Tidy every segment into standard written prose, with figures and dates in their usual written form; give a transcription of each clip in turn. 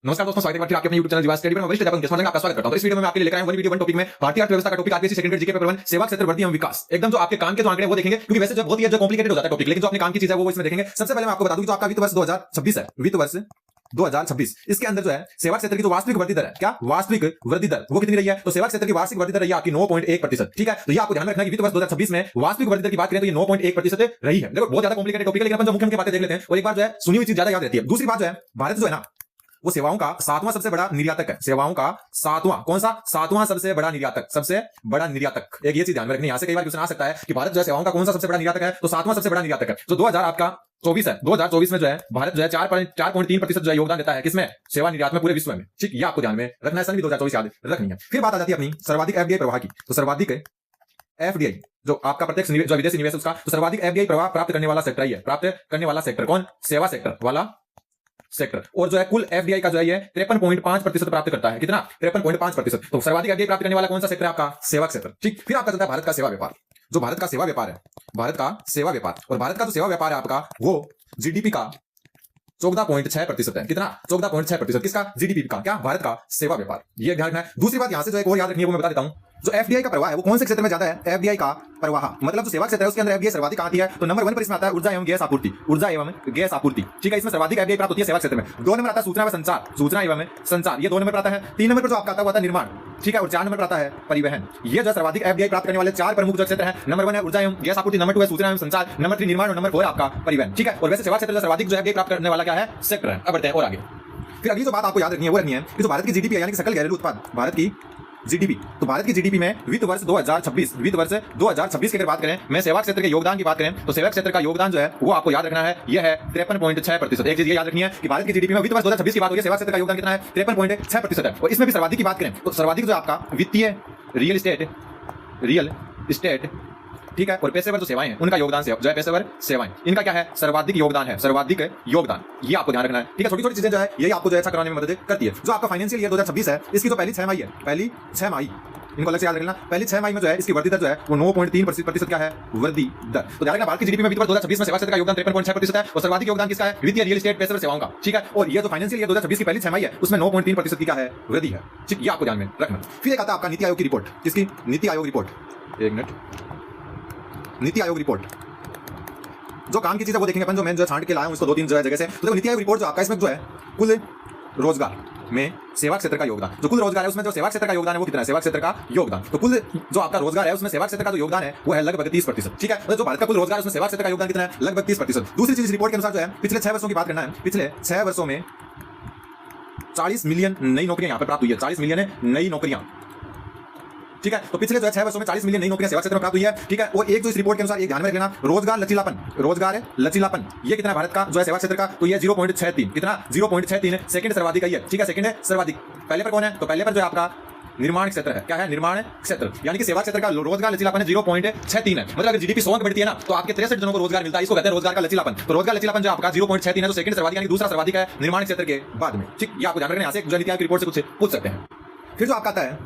नमस्कार दोस्तों, स्वागत है फिर आपके अपने YouTube चैनल जीवा स्टडी में वरिष्ठ अध्यापक केशव आपका स्वागत करता हूं। तो इस वीडियो में आपके लिए लेकर आया हूं वन वीडियो वन टॉपिक में भारतीय अर्थव्यवस्था का topic RPSC second grade GK paper 1 सेवा क्षेत्र वृद्धि एवं विकास। एकदम जो आपके काम के जो आंकड़े वो देखेंगे, क्योंकि वैसे जो बहुत ही जो कॉम्प्लिकेटेड हो जाता है टॉपिक, लेकिन जो अपने काम की चीज है वो इसमें देखेंगे। सबसे पहले मैं आपको बता दूं कि जो आपका वित्त वर्ष 2026 है, वित्त वर्ष 2026, इसके अंदर जो है सेवा क्षेत्र की जो वास्तविक वृद्धि दर है, क्या वास्तविक वृद्धि दर वो कितनी रही है? तो सेवा क्षेत्र की वार्षिक वृद्धि दर रही है आपकी 9.1%। ठीक है, तो ये आपको ध्यान रखना है कि वित्त वर्ष 2026 में वास्तविक वृद्धि दर की बात करें तो ये 9.1% रही है। देखो बहुत ज्यादा कॉम्प्लिकेटेड टॉपिक है, लेकिन अपन जो मुख्य मुख्य बातें देख लेते हैं और एक बार जो है सुनी हुई चीज ज्यादा याद रहती है। दूसरी बात जो है, भारत जो है ना वो सेवाओं का 7वां सबसे बड़ा निर्यातक है। सेवाओं का 7वां, कौन सा 7वां सबसे बड़ा निर्यातक, सबसे बड़ा निर्यातक। एक ये चीज ध्यान में रखनी है, यहां से कई बार क्वेश्चन आ सकता है कि भारत जो है सेवाओं का कौन सा सबसे बड़ा निर्यातक है, तो 7वां सबसे बड़ा निर्यातक है। तो 2024 है, 2024 में जो है भारत जो है 4.3% जो है योगदान देता है किसमें? सेवा निर्यात में पूरे विश्व में। ठीक, ये आपको ध्यान में रखना है, सन भी 2024 याद रखनी है। फिर बात आ जाती है अपनी सर्वाधिक एफडीआई प्रवाह की। तो सर्वाधिक एफडीआई जो आपका प्रत्यक्ष जो विदेशी निवेश उसका, तो सर्वाधिक एफडीआई प्रवाह प्राप्त करने वाला सेक्टर है, प्राप्त करने वाला सेक्टर कौन? सेवा सेक्टर वाला सेक्टर। और जो है कुल एफडीआई का जो है ये 53.5% प्राप्त करता है। कितना? 53.5%। तो सर्वाधिक एफडीआई प्राप्त करने वाला कौन सा सेक्टर है? आपका सेवा क्षेत्र। ठीक, फिर आपका चलता है भारत का सेवा व्यापार। जो भारत का सेवा व्यापार है, भारत का सेवा व्यापार, और भारत का जो सेवा व्यापार है आपका वो जीडीपी का 14.6% है। कितना? 14.6%। किसका? जीडीपी का। क्या? भारत का सेवा व्यापार। ये ध्यान रखना है। दूसरी बात यहां से जो एक और याद रखनी है वो मैं बता देता हूं, जो एफडीआई का प्रवाह है वो कौन से क्षेत्र में ज्यादा है? एफडीआई का प्रवाह मतलब जो सेवा क्षेत्र है उसके अंदर एफडीआई सर्वाधिक आती है। तो नंबर 1 पर इसमें आता है ऊर्जा एवं गैस आपूर्ति, ऊर्जा एवं गैस आपूर्ति। ठीक है, इसमें सर्वाधिक एफडीआई प्राप्त होती है सेवा क्षेत्र में। 2 नंबर आता है सूचना एवं संचार, सूचना एवं संचार, ये 2 नंबर पर आता है। 3 नंबर पर जो आपका आता है निर्माण। ठीक है, और 4 नंबर पर आता है परिवहन। ये जो सर्वाधिक एफडीआई प्राप्त करने वाले 4 प्रमुख जो क्षेत्र है, नंबर 1 है ऊर्जा एवं गैस आपूर्ति, नंबर 2 है सूचना एवं संचार, नंबर 3 निर्माण और नंबर 4 आपका परिवहन। ठीक है, और वैसे सेवा क्षेत्र सर्वाधिक जो एफडीआई प्राप्त करने वाला क्या है? सेक्टर है। अब बढ़ते हैं और आगे। फिर अगली जो बात आपको याद रखनी है वो रखनी है कि जो भारत की जीडीपी है यानी कि सकल घरेलू उत्पाद, भारत की जीडीपी, तो भारत की जीडीपी में वित्त वर्ष 2026 की अगर बात करें, मैं सेवा क्षेत्र के योगदान की बात करें तो सेवा क्षेत्र का योगदान जो है वो आपको याद रखना है, यह है 53.6%। एक चीज ये याद रखनी है कि भारत की जीडीपी में वित्त वर्ष 2026 की बात हो रही है, सेवा क्षेत्र का योगदान कितना है? 53.6% है। और इसमें भी सर्वाधिक की बात करें तो सर्वाधिक जो आपका वित्तीय रियल एस्टेट, ठीक है, और पेशेवर जो सेवाएं हैं उनका योगदान जो है पेशेवर सेवाएं, इनका क्या है? सर्वाधिक योगदान है, सर्वाधिक योगदान। ये आपको ध्यान रखना है। ठीक है, छोटी छोटी चीजें जो है यही आपको जो है अच्छा कराने में मदद करती है। जो आपका फाइनेंशियल ईयर 2026 है, इसकी जो पहली 6 माही है, पहली 6 माही इनको अलग से याद रखना। पहली 6 माही में जो है इसकी वृद्धि दर जो है वो 9.3% क्या है? वृद्धि दर। तो ध्यान रखना, भारत की जीडीपी में वित्त वर्ष 2026 में सेवा क्षेत्र का योगदान 53.6% है और सर्वाधिक योगदान किसका है? वित्तीय रियल एस्टेट पेशेवर सेवाओं का। ठीक है, और ये जो फाइनेंशियल ईयर 2026 की पहली 6 माही है उसमें 9.3% की क्या है? वृद्धि है। ठीक, ये आपको ध्यान में रखना। फिर एक आता है आपका नीति आयोग की रिपोर्ट। किसकी? नीति आयोग रिपोर्ट। एक मिनट, नीति आयोग रिपोर्ट जो काम की चीज है वो देखेंगे अपन, जो मैं जो छांट के लाया हूं इसको 2-3 जो है जगह से। तो नीति आयोग रिपोर्ट जो आपका इसमें जो है कुल रोजगार में सेवा क्षेत्र का योगदान, जो कुल रोजगार है उसमें जो सेवा क्षेत्र का योगदान है वो कितना है? सेवा क्षेत्र का योगदान, तो कुल जो आपका रोजगार है उसमें सेवा क्षेत्र का जो योगदान है वो है लगभग 30%। ठीक है, तो जो भारत का कुल रोजगार है उसमें सेवा क्षेत्र का योगदान कितना है? लगभग 30%। दूसरी चीज रिपोर्ट के अनुसार जो है पिछले 6 वर्षों की बात करना है, पिछले 6 वर्षों में 40 मिलियन नई नौकरियां यहाँ पर प्राप्त हुई है। 40 मिलियन नई नौकरियां। ठीक है, तो पिछले जो है 6 वर्षों में 40 मिलियन नई नौकरियां सेवा क्षेत्र में प्राप्त हुई है। ठीक है, और एक जो इस रिपोर्ट के अनुसार एक ध्यान में रखना, रोजगार लचीलापन ये कितना भारत का जो है सेवा क्षेत्र का? तो ये 0.63। कितना? 0.63 सेकंड सर्वाधिक है। ठीक है, सेकंड है सर्वाधिक। पहले पर कौन है? तो पहले पर जो है आपका निर्माण क्षेत्र है। क्या है? निर्माण क्षेत्र, यानी कि सेवा क्षेत्र का रोजगार लचीलापन है 0.63 है। मतलब अगर जीडीपी 100 बढ़ती है ना तो आपके 63 जनों को रोजगार मिलता है, इसको कहते हैं रोजगार का लचीलापन। तो रोजगार लचीलापन जो आपका 0.63 है, तो सेकंड सर्वाधिक यानी दूसरा सर्वाधिक है निर्माण क्षेत्र के बाद में। ठीक, ये आपको ध्यान रखना, यहाँ से जो नीति आयोग की रिपोर्ट से कुछ पूछ सकते हैं। फिर जो आपका आता है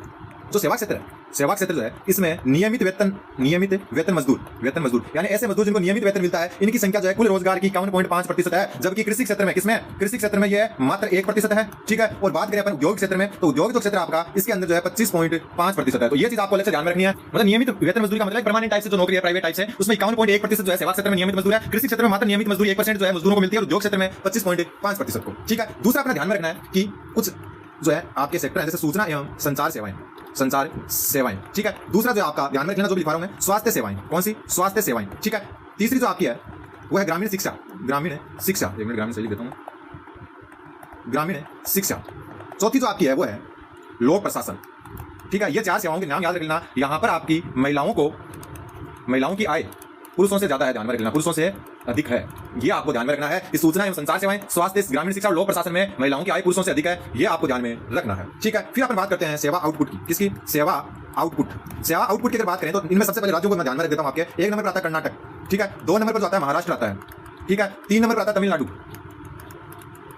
जो सेवा क्षेत्र है, सेवा क्षेत्र जो है इसमें नियमित वेतन मजदूर यानी ऐसे मजदूर जिनको नियमित वेतन मिलता है, इनकी संख्या जो है कुल रोजगार की 51.5% है। जबकि कृषि क्षेत्र में किसमें? कृषि क्षेत्र में यह मात्र 1% है। ठीक है, और बात करें अपन उद्योग क्षेत्र में तो उद्योग जो क्षेत्र आपका इसके अंदर जो है 25.5% है। तो ये चीज आपको अलग से ध्यान में रखनी है। मतलब नियमित वेतन मजदूरी का मतलब परमानेंट टाइप से जो नौकरी है, प्राइवेट टाइप से, उसमें 51.1% जो है सेवा क्षेत्र में नियमित मजदूर है। कृषि क्षेत्र में मात्र नियमित मजदूरी 1% जो है मजदूरों को मिलती है, और उद्योग क्षेत्र में 25.5% को। ठीक है, दूसरा अपना ध्यान में रखना है कि कुछ जो है आपके सेक्टर है जैसे सूचना एवं संचार सेवाएं। ठीक है, दूसरा जो आपका ध्यान में रखना जो भी लिखा रहा हूं मैं, स्वास्थ्य सेवाएं। कौन सी? स्वास्थ्य सेवाएं। ठीक है, तीसरी जो आपकी है वो है ग्रामीण शिक्षा। एक मिनट, ग्रामीण से लिख देता हूं, ग्रामीण शिक्षा। चौथी जो आपकी है वो है लोक प्रशासन। ठीक है, ये 4 सेवाओं के नाम याद रखना। यहां पर आपकी महिलाओं की आय पुरुषों से ज्यादा है, ध्यान में रखना, पुरुषों से अधिक है। ये आपको ध्यान में रखना है कि सूचना एवं संचार सेवाएं, स्वास्थ्य, ग्रामीण शिक्षा और लोक प्रशासन में महिलाओं की आय पुरुषों से अधिक है। ये आपको ध्यान में रखना है। ठीक है, फिर अपन बात करते हैं सेवा आउटपुट की। किसकी? सेवा आउटपुट की अगर बात करें तो इनमें सबसे पहले राज्यों को मैं ध्यान में रख देता हूं आपके। 1 नंबर पर आता है कर्नाटक। ठीक है, 2 नंबर पर जो आता है महाराष्ट्र आता है। ठीक है, 3 नंबर पर आता है तमिलनाडु,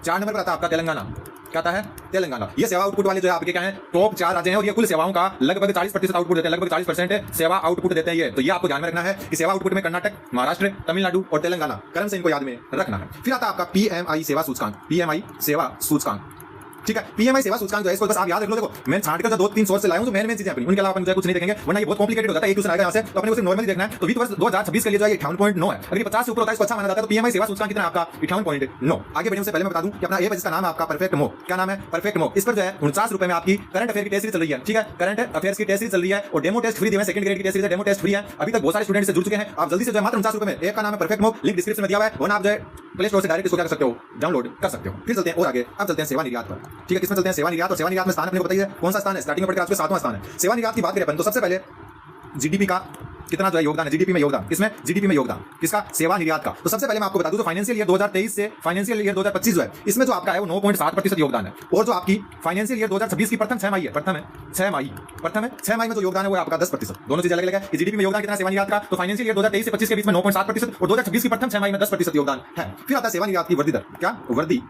4 नंबर पर आता है आपका तेलंगाना। क्या आता है? तेलंगाना। ये सेवा आउटपुट वाले जो है आपके क्या है? टॉप 4 राज्य हैं, और ये कुल सेवाओं का लगभग 40% आउटपुट देते हैं, लगभग 40% सेवा आउटपुट देते हैं ये। तो ये आपको ध्यान में रखना है कि सेवा आउटपुट में कर्नाटक, महाराष्ट्र, तमिलनाडु और तेलंगाना क्रम से इनको याद में रखना है। फिर आता है आपका पीएमआई सेवा सूचकांक। ठीक है। पीएमआई सेवा सूचकांक जो है इसको बस आप याद रख लो। देखो मैं छांट कर जो 2-3 सोर्स से लाया हूं जो मेन चीजें अपनी, उनके अलावा अपन जो कुछ नहीं देखेंगे वरना ये बहुत कॉम्प्लिकेटेड हो जाता है। एक क्वेश्चन आएगा यहां से तो अपने को सिर्फ नॉर्मली देखना है। तो वित्त वर्ष 2026 के लिए जो है 58.9 है। अगर ये 50 से ऊपर होता है इसको अच्छा माना जाता है। तो पीएमआई सेवा सूचकांक कितना आपका 58.9। आगे बढ़ने से पहले मैं बता दूं कि अपना ये जिसका नाम है आपका परफेक्ट मॉक, क्या नाम है परफेक्ट मॉक। इस पर जो है 49 रुपए में आपकी करंट अफेयर की टेस्ट सीरीज चल रही है। ठीक है, करंट अफेयर्स की टेस्ट सीरीज चल रही है और डेमो टेस्ट फ्री दिया है। सेकंड ग्रेड की टेस्ट सीरीज है, डेमो टेस्ट फ्री है। अभी तक बहुत सारे स्टूडेंट से जुड़ चुके हैं। आप जल्दी से जो है मात्र 49 रुपए में, एक का नाम है परफेक्ट मॉक, लिंक डिस्क्रिप्शन में दिया हुआ है, वरना आप जो है प्ले स्टोर से डायरेक्ट इसको क्या कर सकते हो, डाउनलोड कर सकते हो। फिर चलते हैं और आगे, अब चलते हैं सेवा निर्यात पर। ठीक है, किसमें चलते हैं सेवा निर्यात। और सेवा निर्यात में स्थान अपने को बताइए कौन सा स्थान है। स्टार्टिंग में पढ़कर आज 7वां स्थान है। सेवा निर्यात की बात करें अपन तो सबसे पहले जीडीपी का कितना जो है योगदान है, जीडीपी में योगदान, किसमें जीडीपी में योगदान किसका, सेवा निर्यात का। तो सबसे पहले मैं आपको बता दूं तो फाइनेंशियल ईयर 2023 से फाइनेंशियल ईयर 2025 जो है इसमें जो आपका है वो 9.7% योगदान है। और जो आपकी फाइनेंशियल ईयर 2026 की प्रथम 6 माही है, प्रथम है 6 माही में जो योगदान है वो आपका 10%। दोनों चीजें अलग अलग है। जीडीपी में योगदान कितना सेवा निर्यात का, तो फाइनेंशियल ईयर 2023 से 25 के बीच में 9.7% और 2026 की प्रथम 6 माही में 10% योगदान है। फिर आता है सेवा निर्यात की वृद्धि दर। क्या वृद्धि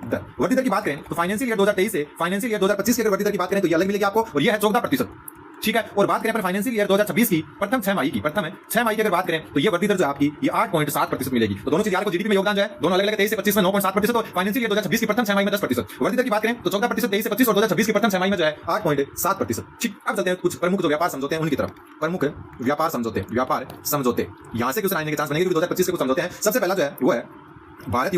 दर की बात करें तो फाइनेंशियल ईयर 2023 से फाइनेंशियल ईयर 2025 की वृद्धि दर की बात करें तो ये अलग मिलेगी आपको और ये है 14%। ठीक है, और बात करें पर फाइनेंशियल ईयर 2026 की प्रथम 6 माही की, प्रथम है 6 माही की अगर बात करें तो ये वृद्धि दर जो आपकी ये 8.7% मिलेगी। तो दोनों चीज यार को जीडीपी में योगदान जो है दोनों अलग अलग 23 से 25 में 9.7% और फाइनेंशियल ईयर 2026 की प्रथम 6 माही में 10%। वृद्धि दर की बात करें तो 14% 23 से 25 और 2026 की प्रथम 6 माही में जो है 8.7%। ठीक, अब चलते हैं कुछ प्रमुख जो व्यापार समझौते हैं उनकी तरफ। प्रमुख व्यापार समझौते, यहां से क्वेश्चन आने के चांस बनेंगे 2025 के कुछ समझौते हैं। सबसे पहला जो है वो है भारत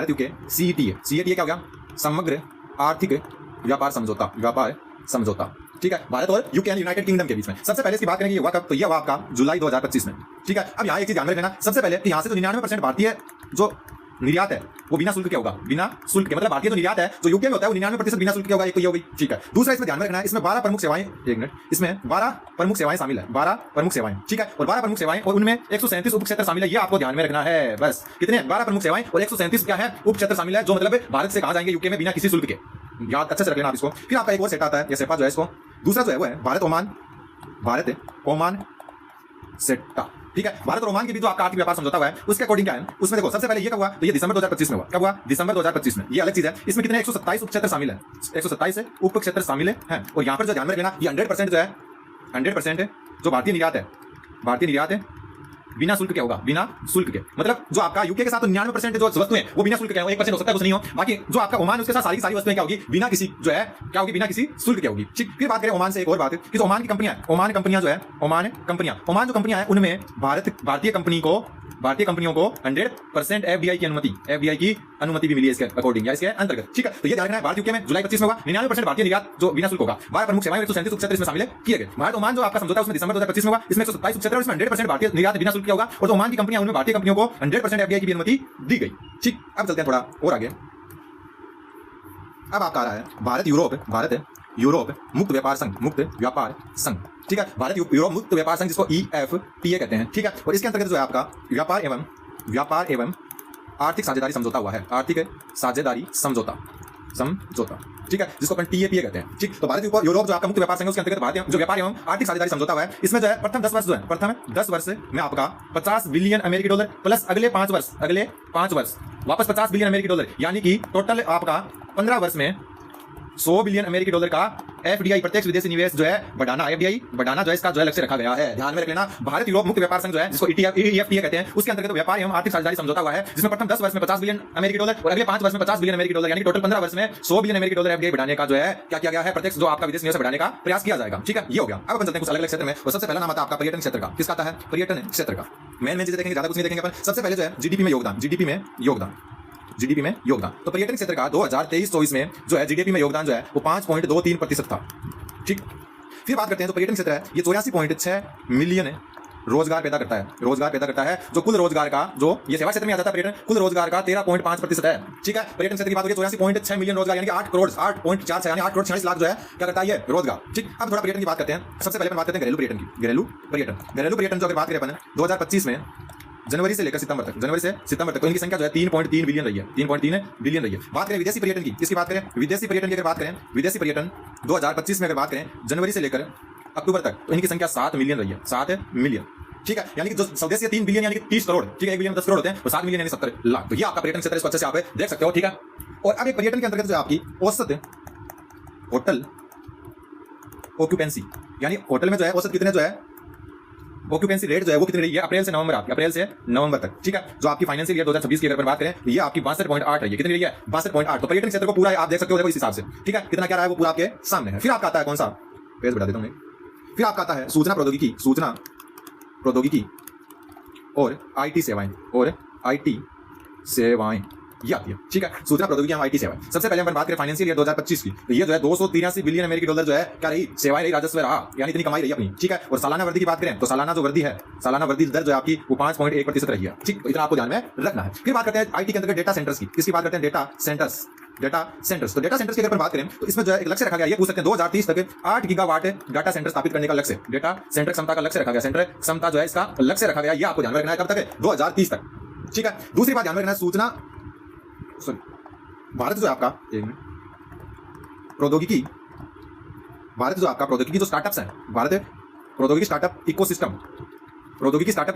यूके सीईटीए क्या हो गया, समग्र आर्थिक व्यापार समझौता। ठीक है, भारत और यूके एंड यूनाइटेड किंगडम के बीच में। सबसे पहले इसकी बात करेंगे ये हुआ कब, तो ये हुआ आपका जुलाई 2025 में। ठीक है, अब यहाँ एक चीज ध्यान में रखना सबसे पहले कि यहाँ से जो 99% भारतीय जो निर्यात है वो बिना शुल्क के होगा, बिना शुल्क के, मतलब भारतीय जो निर्यात है जो यूके में होता है वो 99% बिना शुल्क के होगा। एक तो ये होगी। ठीक है, दूसरा इसमें ध्यान में रखना है इसमें 12 प्रमुख सेवाएं, एक मिनट, इसमें 12 प्रमुख सेवाएं शामिल है, 12 प्रमुख सेवाएं। ठीक है, और 12 प्रमुख सेवाएं और उनमें 137 उप क्षेत्र शामिल है। ये आपको ध्यान में रखना है। बस कितने 12 प्रमुख सेवाएं और 137 क्या है उप क्षेत्र शामिल है, जो मतलब भारत से कहां जाएंगे यूके में बिना किसी शुल्क के। याद अच्छे से रख लेना आप इसको। फिर आपका एक और सेट आता है, ये सेपा जो है इसको दूसरा जो है वो है भारत ओमान सेटा। ठीक है, भारत और ओमान के बीच जो आपका आर्थिक व्यापार समझौता हुआ है उसके अकॉर्डिंग क्या है, उसमें देखो सबसे पहले ये कब हुआ, तो ये दिसंबर 2025 में हुआ। कब हुआ, दिसंबर 2025 में। ये अलग चीज है। इसमें कितने 127 उप क्षेत्र शामिल है, 127 उप क्षेत्र शामिल है। और यहाँ पर जो ध्यान में रखना ये 100% जो है 100% जो भारतीय निर्यात है बिना शुल्क के होगा, बिना शुल्क के। मतलब जो आपका यूके के साथ तो 99% जो वस्तुएं वो बिना शुल्क के हैं, 1% हो सकता है कुछ नहीं हो। बाकी जो आपका ओमान उसके साथ सारी की सारी वस्तुएं क्या होगी, बिना किसी जो है क्या होगी, बिना किसी शुल्क के होगी। ठीक, फिर बात करें ओमान से एक और बात कि जो ओमान की कंपनियां जो है ओमान जो कंपनियां हैं उनमें भारतीय कंपनियों को 100% एफडीआई की अनुमति भी मिली है इसके अकॉर्डिंग या इसके अंतर्गत। ठीक है, तो ये ध्यान रखना है। भारत यूके में जुलाई 25 में होगा 99% भारतीय निर्यात जो बिना शुल्क होगा। 12 प्रमुख सेवाएं 137 उप क्षेत्र इसमें शामिल किए गए। भारत ओमान जो आपका समझौता उसमें दिसंबर 2025 में होगा, इसमें 127 उप क्षेत्र और इसमें 100% भारतीय निर्यात बिना शुल्क किया होगा। और जो ओमान की कंपनियां उनमें भारतीय कंपनियों को 100% एफडीआई की भी अनुमति दी गई। ठीक, अब चलते हैं थोड़ा और आगे। अब आपका आ रहा है भारत यूरोप मुक्त व्यापार संघ। ठीक है, भारत यूरोप मुक्त व्यापार संघ जिसको EFTA कहते हैं। ठीक है, और इसके अंतर्गत जो है आपका व्यापार एवं आर्थिक साझेदारी समझौता हुआ है, आर्थिक साझेदारी समझौता। ठीक है, जिसको अपन TAPA कहते हैं। ठीक, तो भारत यूरोप जो आपका मुक्त व्यापार संघ उसके अंतर्गत भारतीय जो व्यापार एवं आर्थिक साझेदारी समझौता हुआ है इसमें जो है प्रथम 10 वर्ष में आपका 50 बिलियन अमेरिकी डॉलर प्लस अगले 5 वर्ष वापस 50 बिलियन अमेरिकी डॉलर, यानी कि टोटल आपका 15 वर्ष में 100 बिलियन अमेरिकी डॉलर का एफडीआई प्रत्यक्ष विदेशी निवेश जो है बढ़ाना जो है इसका जो है लक्ष्य रखा गया है। ध्यान में रख लेना। भारत यूरोप मुक्त व्यापार संघ जो है जिसको EFTA कहते हैं उसके अंतर्गत व्यापार एवं आर्थिक साझेदारी समझौता हुआ है जिसमें प्रथम 10 वर्ष में 50 बिलियन अमेरिकी डॉलर और अगले 5 वर्ष में 50 बिलियन अमेरिकी डॉलर, यानी कि टोटल 15 वर्ष में 100 बिलियन अमेरिकी डॉलर एफडीआई बढ़ाने का जो है क्या किया गया है, प्रत्यक्ष जो आपका विदेशी निवेश बढ़ाने का प्रयास किया जाएगा। ठीक है, ये हो गया। अब अपन चलते हैं कुछ अलग अलग क्षेत्र में। और सबसे पहला नाम आता है आपका पर्यटन क्षेत्र का। किसका आता है, पर्यटन क्षेत्र का। मेन चीजें देखेंगे, ज्यादा कुछ नहीं देखेंगे अपन। सबसे पहले जो है जीडीपी में योगदान। तो पर्यटन क्षेत्र का 2023-24 में जो है जीडीपी में योगदान जो है वो 5.23% था। ठीक, फिर बात करते हैं तो पर्यटन क्षेत्र है ये 84.6 मिलियन रोजगार पैदा करता है जो कुल रोजगार का जो ये सेवा क्षेत्र में आ जाता है पर्यटन, कुल रोजगार का 13.5% है। ठीक है, पर्यटन क्षेत्र की बात करें 84.6 मिलियन रोजगार यानी कि 8.46 यानी 8 करोड़ 46 लाख जो है क्या करता है ये रोजगार। ठीक, अब थोड़ा पर्यटन की बात करते हैं। सबसे पहले बात करते हैं घरेलू पर्यटन जो अगर बात करें अपन 2025 में जनवरी से लेकर सितंबर तक तो इनकी संख्या जो है 3.3 बिलियन रही है। बात करें विदेशी पर्यटन की, किसकी बात करें, विदेशी पर्यटन की अगर बात करें, विदेशी पर्यटन 2025 में अगर बात करें जनवरी से लेकर अक्टूबर तक तो इनकी संख्या 7 मिलियन रही है, 7 मिलियन। ठीक है, यानी कि जो स्वदेशी है 3 बिलियन यानी कि 30 करोड़। ठीक है, 1 बिलियन में 10 करोड़ होते हैं तो 7 मिलियन यानी 70 लाख। तो ये आपका पर्यटन क्षेत्र, इसको अच्छे से आप देख सकते हो। ठीक है, और अब एक पर्यटन के अंतर्गत जो है आपकी औसत होटल ऑक्यूपेंसी, यानी होटल में जो है औसत कितने जो है ऑक्यूपेंसी रेट जो है वो कितनी रही है अप्रैल से नवंबर, आपकी अप्रैल से नवंबर तक, ठीक है। जो आपकी फाइनेंशियल ईयर 2026 की अगर बात करें तो ये आपकी 62.8 रही है, कितनी रही है 62.8। तो पर्यटन क्षेत्र को पूरा आप देख सकते हो इस हिसाब से, ठीक है, कितना क्या रहा है वो पूरा आपके सामने है। फिर आपका आता है कौन सा, पेज बढ़ा देता हूँ, फिर आपका आता है सूचना प्रौद्योगिकी और आईटी सेवाएं, और आईटी सेवाएं ये आती है, ठीक है। सूचना प्रौद्योगिकी और आईटी सेवाएं। सबसे पहले हम बात करें फाइनेंशियल ईयर 2025 की, तो ये जो है 283 बिलियन अमेरिकी डॉलर जो है क्या रही, सेवाएं रही, राजस्व रहा, यानी इतनी कमाई रही अपनी, ठीक है। और सालाना वृद्धि की बात करें तो सालाना जो वृद्धि है, सालाना वृद्धि दर जो है आपकी वो 5.1% रही है, ठीक। तो इतना आपको ध्यान में रखना है। फिर बात करते हैं आईटी के अंतर्गत डेटा सेंटर्स की, इसकी बात करते हैं डेटा सेंटर्स। तो डेटा सेंटर्स की अगर बात करें तो इसमें जो है एक लक्ष्य रखा गया, ये पूछ सकते हैं 2030 तक 8 गीगावाट डाटा सेंटर स्थापित करने का लक्ष्य, डेटा सेंटर क्षमता का लक्ष्य रखा गया, सेंटर क्षमता जो है इसका लक्ष्य रखा गया, ये आपको ध्यान में रखना है। कब तक है 2030 तक, ठीक है। दूसरी बात ध्यान में रखना है सूचना भारत जो है आपका प्रौद्योगिकी, भारत जो आपका प्रौद्योगिकी जो स्टार्टअप्स है, भारत प्रौद्योगिकी स्टार्टअप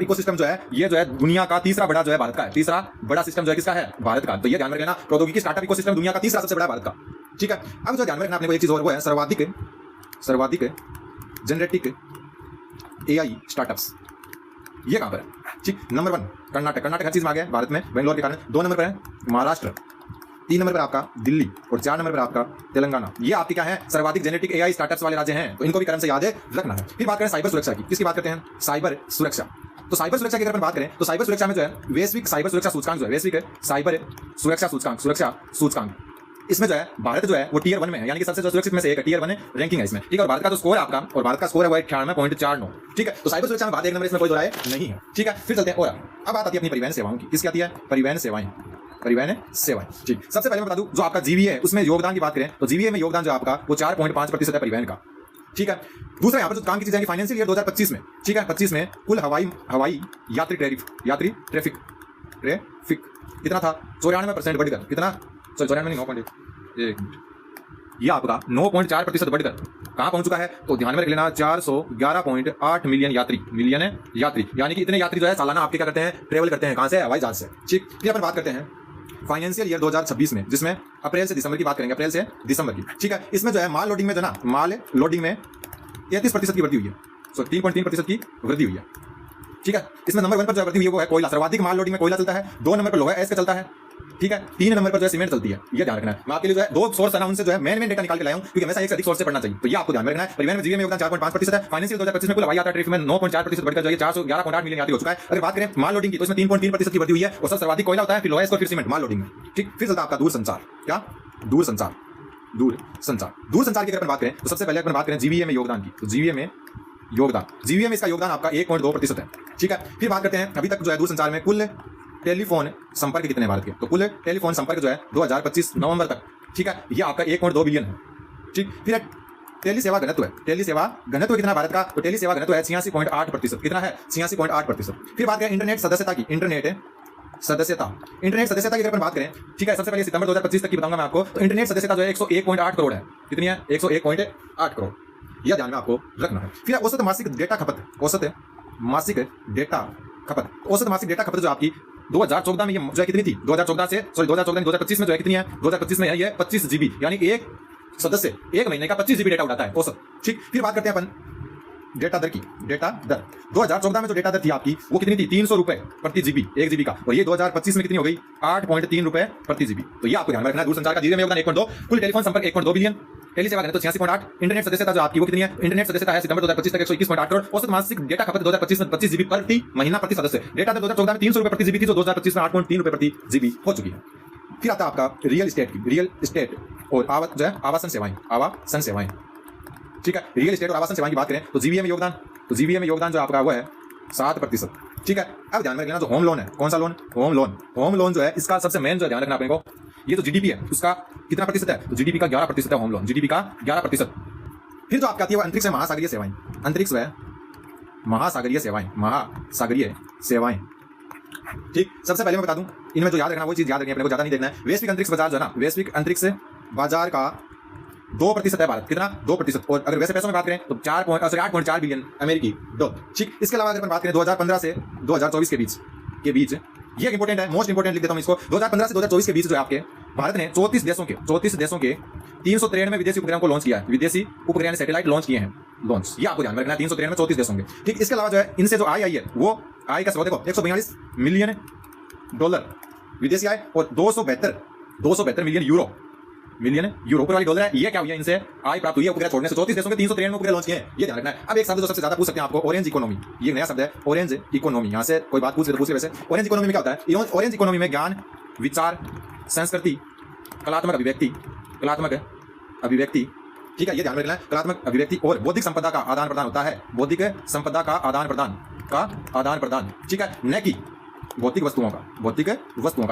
इकोसिस्टम जो है ये जो है दुनिया का तीसरा बड़ा जो है भारत का है, तीसरा बड़ा सिस्टम जो है किसका है भारत का। तो ये ध्यान में रखना, प्रौद्योगिकी स्टार्टअप इकोसिस्टम दुनिया का तीसरा सबसे बड़ा भारत का, ठीक है। अब जो ध्यान में रखना अपने को एक चीज और वो है सर्वाधिक जनरेटिक एआई स्टार्टअप्स, ये कहां पर है, ठीक। नंबर 1 कर्नाटक हर चीज में आ गया भारत में, बेंगलोर के कारण। 2 नंबर पर है महाराष्ट्र, 3 नंबर पर आपका दिल्ली, और 4 नंबर पर आपका तेलंगाना। ये आपके क्या है सर्वाधिक जेनेटिक एआई स्टार्टअप्स वाले राज्य हैं, तो इनको भी क्रम से याद रखना है। फिर बात करें साइबर सुरक्षा की, किसकी बात करते हैं, साइबर सुरक्षा। तो साइबर सुरक्षा की अगर बात करें तो साइबर सुरक्षा में जो है वैश्विक साइबर सुरक्षा सूचकांक जो है, वैश्विक साइबर सुरक्षा सूचकांक इसमें जो है भारत जो है वो टियर 1 में है, यानी कि सबसे सुरक्षित में से एक टियर 1 रैंकिंग है इसमें, ठीक है। और भारत का जो स्कोर है आपका, और भारत का स्कोर है वो 98.49, ठीक है। तो साइबर सुरक्षा में भारत एक नंबर, इसमें कोई दो राय नहीं है, ठीक है। फिर चलते हैं और अब बात आती है अपनी परिवहन सेवाओं की, किसकी आती है परिवहन सेवाएं, ठीक। सबसे पहले मैं बता दूं जो आपका जीवीए है उसमें योगदान की बात करें तो जीवीए में योगदान जो आपका वो 4.5% है परिवहन का, ठीक है। दूसरा यहाँ पर जो काम की चीजें हैं फाइनेंशियल ईयर 2025 में, ठीक है, 25 में कुल हवाई यात्री ट्रैफिक कितना था 94% बढ़कर, कितना 94 ये आपका 9.4% बढ़कर कहां पहुंच चुका है, तो ध्यान में रख लेना 411.8 मिलियन यात्री, यानी कि इतने यात्री जो है सालाना आपके क्या करते हैं, ट्रेवल करते हैं, कहां से, हवाई जहाज से, ठीक। फिर अपन बात करते हैं फाइनेंशियल ईयर 2026 में, जिसमें अप्रैल से दिसंबर की बात करेंगे, अप्रैल से दिसंबर की, ठीक है। इसमें जो है माल लोडिंग में जो ना, माल लोडिंग में 33% की वृद्धि हुई है, 3.3% की वृद्धि हुई है, ठीक है। इसमें नंबर 1 पर जो वृद्धि हुई है वो है कोयला, सर्वाधिक माल लोडिंग में कोयला चलता है। 2 नंबर पर लोहा एस का चलता है, ठीक है। 3 नंबर पर जो है सीमेंट चलती है, ये ध्यान रखना है। मैं आपके लिए जो है 2 सोर्स है ना, उनसे जो है मेन डेटा निकाल के लाया हूं, क्योंकि हमेशा एक से अधिक सोर्स से पढ़ना चाहिए, तो ये आपको ध्यान में रखना है। परिवहन में जीवीए में योगदान 4.5% है। फाइनेंशियल 2025 में कुल हवाई यात्रा ट्रैफिक में 9.4% बढ़कर जो है 411.8 मिलियन यात्री हो चुका है। अगर बात करें माल लोडिंग की तो इसमें 3.3% की वृद्धि हुई है, और सब सर्वाधिक कोयला होता है, फिर लोहा एस और फिर सीमेंट माल लोडिंग में, ठीक। फिर चलता है आपका दूरसंचार की अगर बात करें तो सबसे पहले अपन बात करें जीवीए में योगदान की, तो जीवीए में इसका योगदान आपका 1.2% है, ठीक है। फिर बात करते हैं अभी तक जो है दूरसंचार में कुल टेलीफोन संपर्क कितने भारत के, तो कुल टेलीफोन संपर्क जो है 2025 नवंबर तक, ठीक है, ये आपका 1.2 बिलियन है, ठीक। फिर टेली सेवा घनत्व कितना भारत का, तो टेली सेवा घनत्व है 86.8%, कितना है 86.8%। फिर बात करें इंटरनेट सदस्यता की, इंटरनेट सदस्यता की अगर बात करें, ठीक है, सबसे पहले सितंबर 2025 तक की बताऊंगा मैं आपको, तो इंटरनेट सदस्यता जो है 101.8 करोड़ है, कितनी है 101.8 करोड़, यह ध्यान में आपको रखना है। फिर औसत मासिक डेटा खपत जो आपकी 2014 में ये जो है कितनी थी, 2025 में जो है कितनी है, 2025 में है ये 25 GB, यानी कि एक सदस्य एक महीने का 25 GB डेटा उठाता है औसत, ठीक। फिर बात करते हैं अपन डेटा दर 2014 में जो डेटा दर थी आपकी वो कितनी थी, 300 रुपए प्रति जीबी, 1 GB का, और ये 2025 में कितनी हो गई 8.3 रुपए प्रति जीबी। तो ये आपको ध्यान रखना है। दूरसंचार का जीवीए में योगदान 1.2, कुल टेलीफोन संपर्क 1.2 बिलियन, टेली सेवा तो 86.8, इंटरनेट सदस्यता जो आपकी वो कितनी है, इंटरनेट सदस्यता है सितंबर 2025 तक 121.8 करोड़, औसत मासिक डेटा खपत 2025 में 25 GB प्रति महीना प्रति सदस्य। डेटा दर 2014 में 300 रुपए प्रति जीबी थी, जो 2025 में 8.3 रुपए प्रति जीबी हो चुकी है। फिर आता है आपका रियल एस्टेट और आवासन सेवाएं, ठीक है। रियल एस्टेट और आवासन सेवाएं की बात करें तो जीवीए में योगदान जो आपका वो है 7%, ठीक है। अब ध्यान में रखना जो होम लोन है, कौन सा लोन, होम लोन जो है इसका सबसे मेन जो ध्यान रखना अपने को, ये जो जीडीपी है उसका कितना प्रतिशत है, तो जीडीपी का 11% है होम लोन, जीडीपी का 11%। फिर जो आपकी आती है वो अंतरिक्ष महासागरीय सेवाएं, ठीक। सबसे पहले मैं बता दूं इनमें जो याद रखना वो चीज याद रखनी अपने को, ज्यादा नहीं देखना है। वैश्विक अंतरिक्ष बाजार जो है ना, वैश्विक अंतरिक्ष बाजार का 2% है भारत, कितना 2%, और अगर वैसे पैसों में बात करें तो 8.4 बिलियन अमेरिकी डॉलर, ठीक। इसके अलावा अगर बात करें 2015 से 2024 के बीच ये इंपॉर्टेंट है, मोस्ट इंपॉर्टेंट लिख देता हूं इसको, 2015 से 2024 के बीच जो आपके भारत ने 34 देशों के 393 विदेशी उपग्रहों को लॉन्च किया है। विदेशी उपग्रह सैटेलाइट लॉन्च किए हैं। लॉन्च, ये आपको ध्यान में रखना है। 393 34 देशों के। ठीक, इसके अलावा जो है इनसे जो आय आई है वो आय का स्रोत देखो 142 मिलियन डॉलर विदेशी आय और 272 मिलियन यूरो ऊपर वाली डॉलर है। ये क्या हुई है, इनसे आय प्राप्त हुई है उपग्रह छोड़ने से। 34 देशों के 393 उपग्रह लॉन्च किए हैं, ये ध्यान रखना है। अब एक शब्द जो सबसे ज्यादा पूछ सकते हैं आपको, ऑरेंज इकोनॉमी। ये नया शब्द है, ऑरेंज इकोनॉमी। यहां से कोई बात पूछ ले तो पूछ ले। वैसे ऑरेंज इकोनॉमी में क्या होता है? ऑरेंज इकोनॉमी में ज्ञान, विचार, संस्कृति, कलात्मक अभिव्यक्ति, ठीक है, ये ध्यान रखना है। कलात्मक अभिव्यक्ति और बौद्धिक संपदा का आदान प्रदान होता है। बौद्धिक संपदा का आदान प्रदान, ठीक है, न कि भौतिक वस्तुओं का,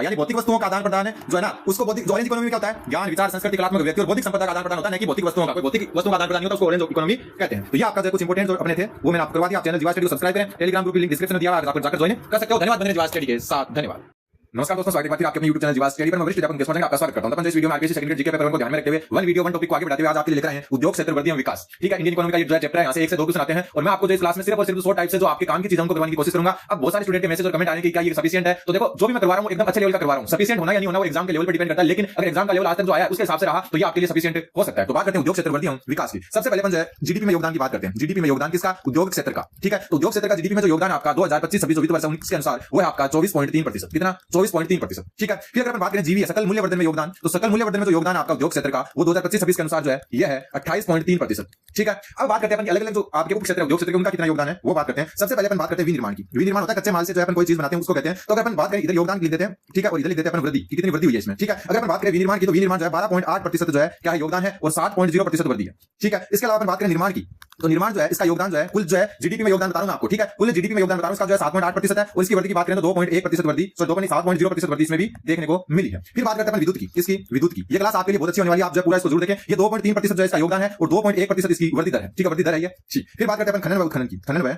यानी भौतिक वस्तुओं का आदान प्रदान है जो है ना, उसको बौद्धिक, जो ऑरेंज इकोनॉमी में क्या होता है? ज्ञान, विचार, संस्कृति, कलात्मक व्यक्ति और बौद्धिक संपदा का आदान प्रदान होता है, नहीं कि भौतिक वस्तुओं का। कोई भौतिक वस्तुओं का आदान प्रदान नहीं होता, उसको ऑरेंज इकोनॉमी कहते हैं। तो ये आपका जो कुछ इंपोर्टेंट जो अपने थे वो मैंने आपको करवा दिया। आप चैनल जीवा स्टडी को सब्सक्राइब करें, टेलीग्राम ग्रुप की लिंक डिस्क्रिप्शन में दिया है, आप जाकर ज्वाइन कर सकते हो। धन्यवाद बने जीवा स्टडी के साथ, धन्यवाद। नमस्कार दोस्तों, स्वागत है आपके अपने YouTube चैनल जीवा स्टडी पर। मैं वरिष्ठ अध्यापक मुकेश पटेल आपका स्वागत करता हूं। अपन इस वीडियो में RPSC second grade GK paper को ध्यान में रखते हुए वन वीडियो वन टॉपिक को आगे बढ़ाते हुए आज आपके लिए लेकर आए हैं उद्योग क्षेत्र वृद्धि एवं विकास। ठीक है, इंडियन इकोनॉमी का ये जो चैप्टर है, यहां से 1 से 2 क्वेश्चन आते हैं और मैं आपको जो इस क्लास में सिर्फ और सिर्फ 100 टाइप से जो आपके काम की चीजों को करवाने की कोशिश करूंगा। अब बहुत सारे स्टूडेंट के मैसेज और कमेंट आने की क्या ये सफिशिएंट है? तो देखो, जो भी मैं करवा रहा हूं एकदम अच्छे लेवल का करवा रहा हूं। सफिशिएंट होना या नहीं होना वो एग्जाम के लेवल पर डिपेंड करता है, लेकिन अगर एग्जाम का लेवल आज तक जो आया उसके हिसाब से रहा तो ये आपके लिए सफिशिएंट हो सकता है। तो बात करते हैं उद्योग क्षेत्र वृद्धि एवं विकास की। सबसे पहले अपन जो है जीडीपी में योगदान की बात करते हैं। जीडीपी में योगदान किसका? उद्योग क्षेत्र का। ठीक है, तो उद्योग क्षेत्र का जीडीपी में जो योगदान आपका 2025-26 वित्त वर्ष 19 के अनुसार वो है आपका 24.3%। कितना? 24.3%। ठीक है, फिर अगर अपन बात करें जीवी सकल मूल्य वर्धन में योगदान, तो सकल मूल्य वर्धन में जो योगदान आपका उद्योग क्षेत्र का वो 2025-26 के अनुसार जो है ये है 28.3%। ठीक है, अब बात करते हैं अपन अलग अलग जो आपके उप क्षेत्र उद्योग क्षेत्र के उनका कितना योगदान है वो बात करते हैं। सबसे पहले अपन बात करते हैं विनिर्माण की। विनिर्माण होता है कच्चे माल से जो अपन कोई चीज बनाते हैं उसको कहते हैं। तो अगर अपन बात करें इधर योगदान लिख देते हैं, ठीक है, और इधर लिख देते हैं अपन वृद्धि की कितनी वृद्धि हुई है इसमें। ठीक है, अगर अपन बात करें विनिर्माण की तो विनिर्माण जो है 12.8% जो है क्या है योगदान है और 7.0% वृद्धि है। ठीक है, इसके अलावा अपन बात करें निर्माण की, तो निर्माण जो है इसका योगदान जो है कुल जो है जीडीपी में योगदान बता रहा हूं आपको। ठीक है, कुल जीडीपी में योगदान बता रहा हूं, इसका जो है 7.8% है और इसकी वृद्धि की बात करें तो 2.1% वृद्धि, 7.0% वृद्धि इसमें भी देखने को मिली है। फिर बात करते हैं अपन विद्युत की। किसकी? विद्युत की। ये क्लास आपके लिए बहुत अच्छी होने वाली है, आप जो पूरा इसको जरूर देखें। ये 2.3% जो है इसका योगदान है और 2.1% इसकी वृद्धि दर है। ठीक है, वृद्धि दर है ये। ठीक, फिर बात करते हैं अपन खनन व उत्खनन की। खनन व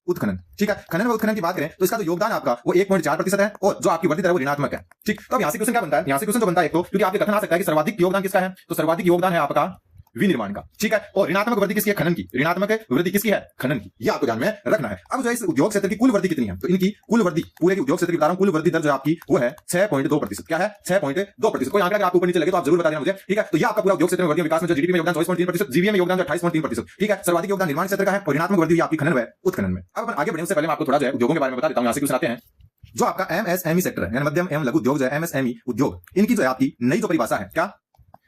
उत्खनन, ठीक है, खनन व उत्खनन की बात करें तो इसका जो योगदान आपका वो 1.4% है और जो आपकी वृद्धि दर है वो ऋणात्मक है। ठीक, तो अब यहां से क्वेश्चन क्या बनता है? यहां से क्वेश्चन जो बनता है एक तो, क्योंकि आपके कथन आ सकता है कि सर्वाधिक योगदान किसका है, तो सर्वाधिक योगदान है आपका विनिर्माण का। ठीक है, और ऋणात्मक वृद्धि किसकी है? खनन की। ऋणात्मक वृद्धि किसकी है? खनन की। ये आपको ध्यान में रखना है। अब जो इस उद्योग क्षेत्र की कुल वृद्धि कितनी है, तो इनकी कुल वृद्धि पूरे के उद्योग क्षेत्र की बता रहा हूं, कुल वृद्धि दर जो आपकी वो है 6.2%। क्या है? 6.2%। कोई आंकड़ा अगर आपको ऊपर नीचे लगे तो आप जरूर बता देना मुझे। ठीक है, तो ये आपका पूरा उद्योग क्षेत्र में वृद्धि विकास में जो जीडीपी में योगदान 24.3%, जीवीए में योगदान 28.3%। ठीक है, सर्वाधिक योगदान निर्माण क्षेत्र का है और ऋणात्मक वृद्धि आपकी खनन व उत्खनन में। अब आगे बढ़ने से पहले मैं आपको थोड़ा जो है उद्योगों के बारे में बता देता हूं। यहां से क्वेश्चन आते हैं। जो आपका एमएसएमई सेक्टर है, यानी मध्यम एवं लघु उद्योग जो है, एमएसएमई उद्योग, इनकी जो है आपकी नई जो परिभाषा है, क्या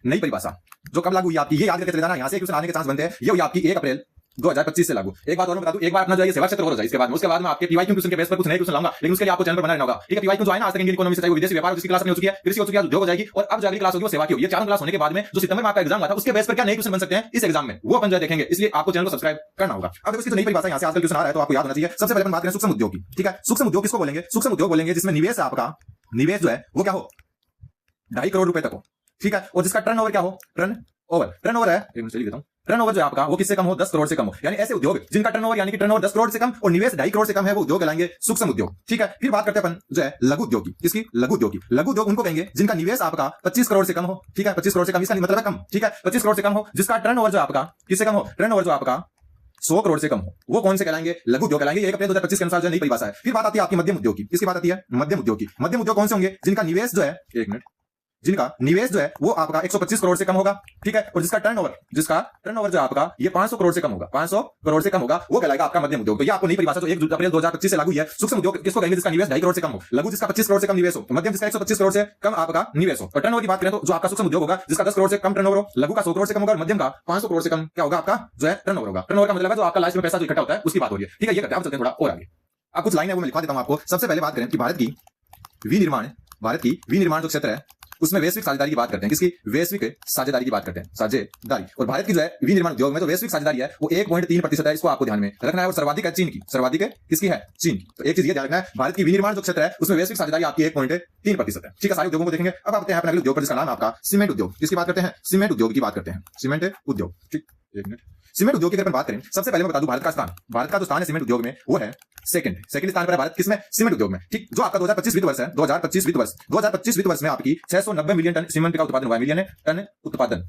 नई परिभाषा जो कब लागू हुई आपकी, ये याद करके चले जाना। यहां से क्वेश्चन आने के चांस बनते हैं। ये हुई आपकी 1 अप्रैल 2025 से लागू। एक बात और मैं बता दूं, एक बार अपना जो है सेवा क्षेत्र हो जाए, इसके बाद मैं आपके पीवाईक्यू क्वेश्चन के बेस पर कुछ नए क्वेश्चन लाऊंगा, लेकिन उसके लिए आपको चैनल पर बना रहना होगा। ठीक है, पीवाईक्यू जो है ना आज तक इंडियन इकोनॉमी से चाहे वो विदेशी व्यापार जिसकी क्लास में हो चुकी है, कृषि हो चुकी है, उद्योग हो जाएगी और अब जो अगली क्लास होगी वो सेवा की होगी। ये 4 क्लास होने के बाद में जो सितंबर में आपका एग्जाम हुआ था उसके बेस पर क्या नए क्वेश्चन बन सकते हैं इस एग्जाम में, वो अपन जो देखेंगे। इसलिए आपको चैनल को सब्सक्राइब करना होगा। अब देखो इसकी नई परिभाषा यहां से आजकल क्वेश्चन आ रहा है तो आपको याद होना चाहिए। सबसे पहले अपन बात करें सूक्ष्म उद्योग की। ठीक है, सूक्ष्म उद्योग किसको बोलेंगे? सूक्ष्म उद्योग बोलेंगे जिसमें निवेश है आपका, निवेश जो है वो क्या हो, 2.5 करोड़ रुपए तक हो। ठीक है, और जिसका टर्नओवर क्या हो, टर्नओवर है, चलिए देता हूं, टर्नओवर जो है आपका वो किससे कम हो, 10 करोड़ से कम हो। यानी ऐसे उद्योग जिनका टर्नओवर यानी कि टर्नओवर 10 करोड़ से कम और निवेश 2.5 करोड़ से कम है वो उद्योग कहलाएंगे सूक्ष्म उद्योग। ठीक है, फिर बात करते हैं अपन जो है लघु उद्योग की। किसकी? लघु उद्योग की। लघु उद्योग उनको कहेंगे जिनका निवेश आपका 25 करोड़ से कम हो। ठीक है, 25 करोड़ से कम, इसका मतलब है कम। ठीक है, 25 करोड़ से कम हो, जिसका टर्नओवर जो आपका किससे कम हो, टर्नओवर जो आपका 100 करोड़ से कम हो, वो कौन से कहलाएंगे? लघु उद्योग कहलाएंगे। 1 अप्रैल 2025 के अनुसार जो नई परिभाषा है। फिर बात आती है आपकी मध्यम उद्योग की। किसकी बात आती है? मध्यम उद्योग की। मध्यम उद्योग कौन से होंगे? जिनका निवेश जो है, एक मिनट, जिनका निवेश जो है वो आपका 125 करोड़ से कम होगा। ठीक है, और जिसका टर्नओवर जो आपका ये 500 करोड़ से कम होगा, 500 करोड़ से कम होगा, वो कहलाएगा आपका मध्यम उद्योग। तो ये आपको नई परिभाषा जो 1 अप्रैल 2025 से लागू हुई है। सूक्ष्म उद्योग किसको कहेंगे? जिसका निवेश 2.5 करोड़ से कम हो, लघु जिसका 25 करोड़ से कम निवेश हो, मध्यम जिसका 125 करोड़ से कम आपका निवेश हो। और टर्नओवर की बात करें तो जो आपका सूक्ष्म उद्योग होगा जिसका 10 करोड़ से कम टर्नओवर हो, लघु का 100 करोड़ से कम होगा और मध्यम का 500 करोड़ से कम क्या होगा आपका जो है टर्नओवर होगा। टर्नओवर का मतलब है जो आपका लास्ट में पैसा जो इकट्ठा होता है उसकी बात हो रही है। ठीक है, ये करते हैं। अब चलते हैं थोड़ा और आगे। अब कुछ लाइन है वो मैं लिखवा देता हूं आपको। सबसे पहले बात करें कि भारत की विनिर्माण जो क्षेत्र है उसमें वैश्विक साझेदारी की बात करते हैं। किसकी? वैश्विक साझेदारी की बात करते हैं, साझेदारी। और भारत की जो है विनिर्माण उद्योग में जो वैश्विक साझेदारी है वो 1.3% है। इसको आपको ध्यान में रखना है। और सर्वाधिक है चीन की। सर्वाधिक है किसकी है? चीन की। तो एक चीज ये ध्यान रखना है, भारत की विनिर्माण जो क्षेत्र है उसमें वैश्विक साझेदारी आपकी 1.3% है। ठीक है, सारे उद्योगों को देखेंगे। अब आते हैं अपने अगले उद्योग पर जिसका नाम आपका सीमेंट उद्योग। किसकी बात करते हैं? सीमेंट उद्योग की बात करते हैं। सीमेंट उद्योग। ठीक, एक मिनट। सीमेंट उद्योग की अगर बात करें, सबसे पहले मैं बता दूं भारत का जो स्थान है सीमेंट उद्योग में वो है सेकंड स्थान पर है भारत। किसमें? सीमेंट उद्योग में। ठीक, जो आपका 2025 वित्त वर्ष है, 2025 वित्त वर्ष में आपकी 690 मिलियन टन सीमेंट का उत्पादन हुआ है। मिलियन टन उत्पादन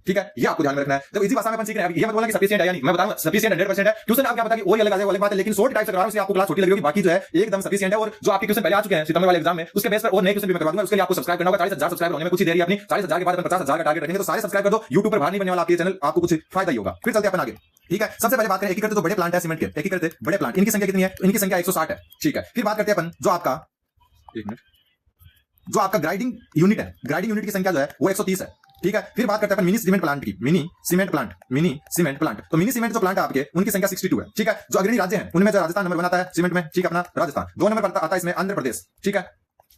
ठीक है, ये आपको ध्यान में रखना है। जब इसी भाषा में अपन सीख रहे हैं, ये मत बोलना कि सफिशिएंट है या नहीं, मैं बताऊंगा सफिशिएंट 100% है। ट्यूशन आप क्या पता कि वो अलग अलग बात है, लेकिन शॉर्ट टाइप से करा रहा हूं, आपको क्लास छोटी लग रही होगी, बाकी जो है एकदम सफिशिएंट है। और जो आपके क्वेश्चन पहले आ चुके हैं सितंबर वाले एग्जाम में, उसके बेस पर और नए क्वेश्चन भी मैं करवा दूंगा। उसके लिए आपको सब्सक्राइब करना होगा। 40,000 सब्सक्राइबर होने में कुछ ही देर है अपनी। 40,000 के बाद अपन 50,000 का टारगेट रखेंगे, तो सारे सब्सक्राइब कर दो। यूट्यूब पर बाहर नहीं बनने वाला आपके चैनल, आपको कुछ फायदा ही होगा। फिर चलते हैं अपन आगे, ठीक है। सबसे पहले बात करें एकीकृत जो बड़े प्लांट है सीमेंट के, एकीकृत बड़े प्लांट, इनकी संख्या कितनी है? इनकी संख्या 160 है, ठीक है। फिर बात करते हैं अपन जो आपका, एक मिनट, जो आपका ग्राइंडिंग यूनिट है, ग्राइंडिंग यूनिट की संख्या जो है वो 130 है, ठीक है। फिर बात करते हैं अपन मिनी सीमेंट प्लांट की, mini cement plant, mini cement plant. तो मिनी सीमेंट जो प्लांट है आपके, उनकी संख्या 62 है, ठीक है। जो अग्रणी राज्य हैं उनमें जो राजस्थान नंबर बनाता है सीमेंट में, ठीक है, अपना राजस्थान। 2 नंबर पर आता है इसमें आंध्र प्रदेश, ठीक है।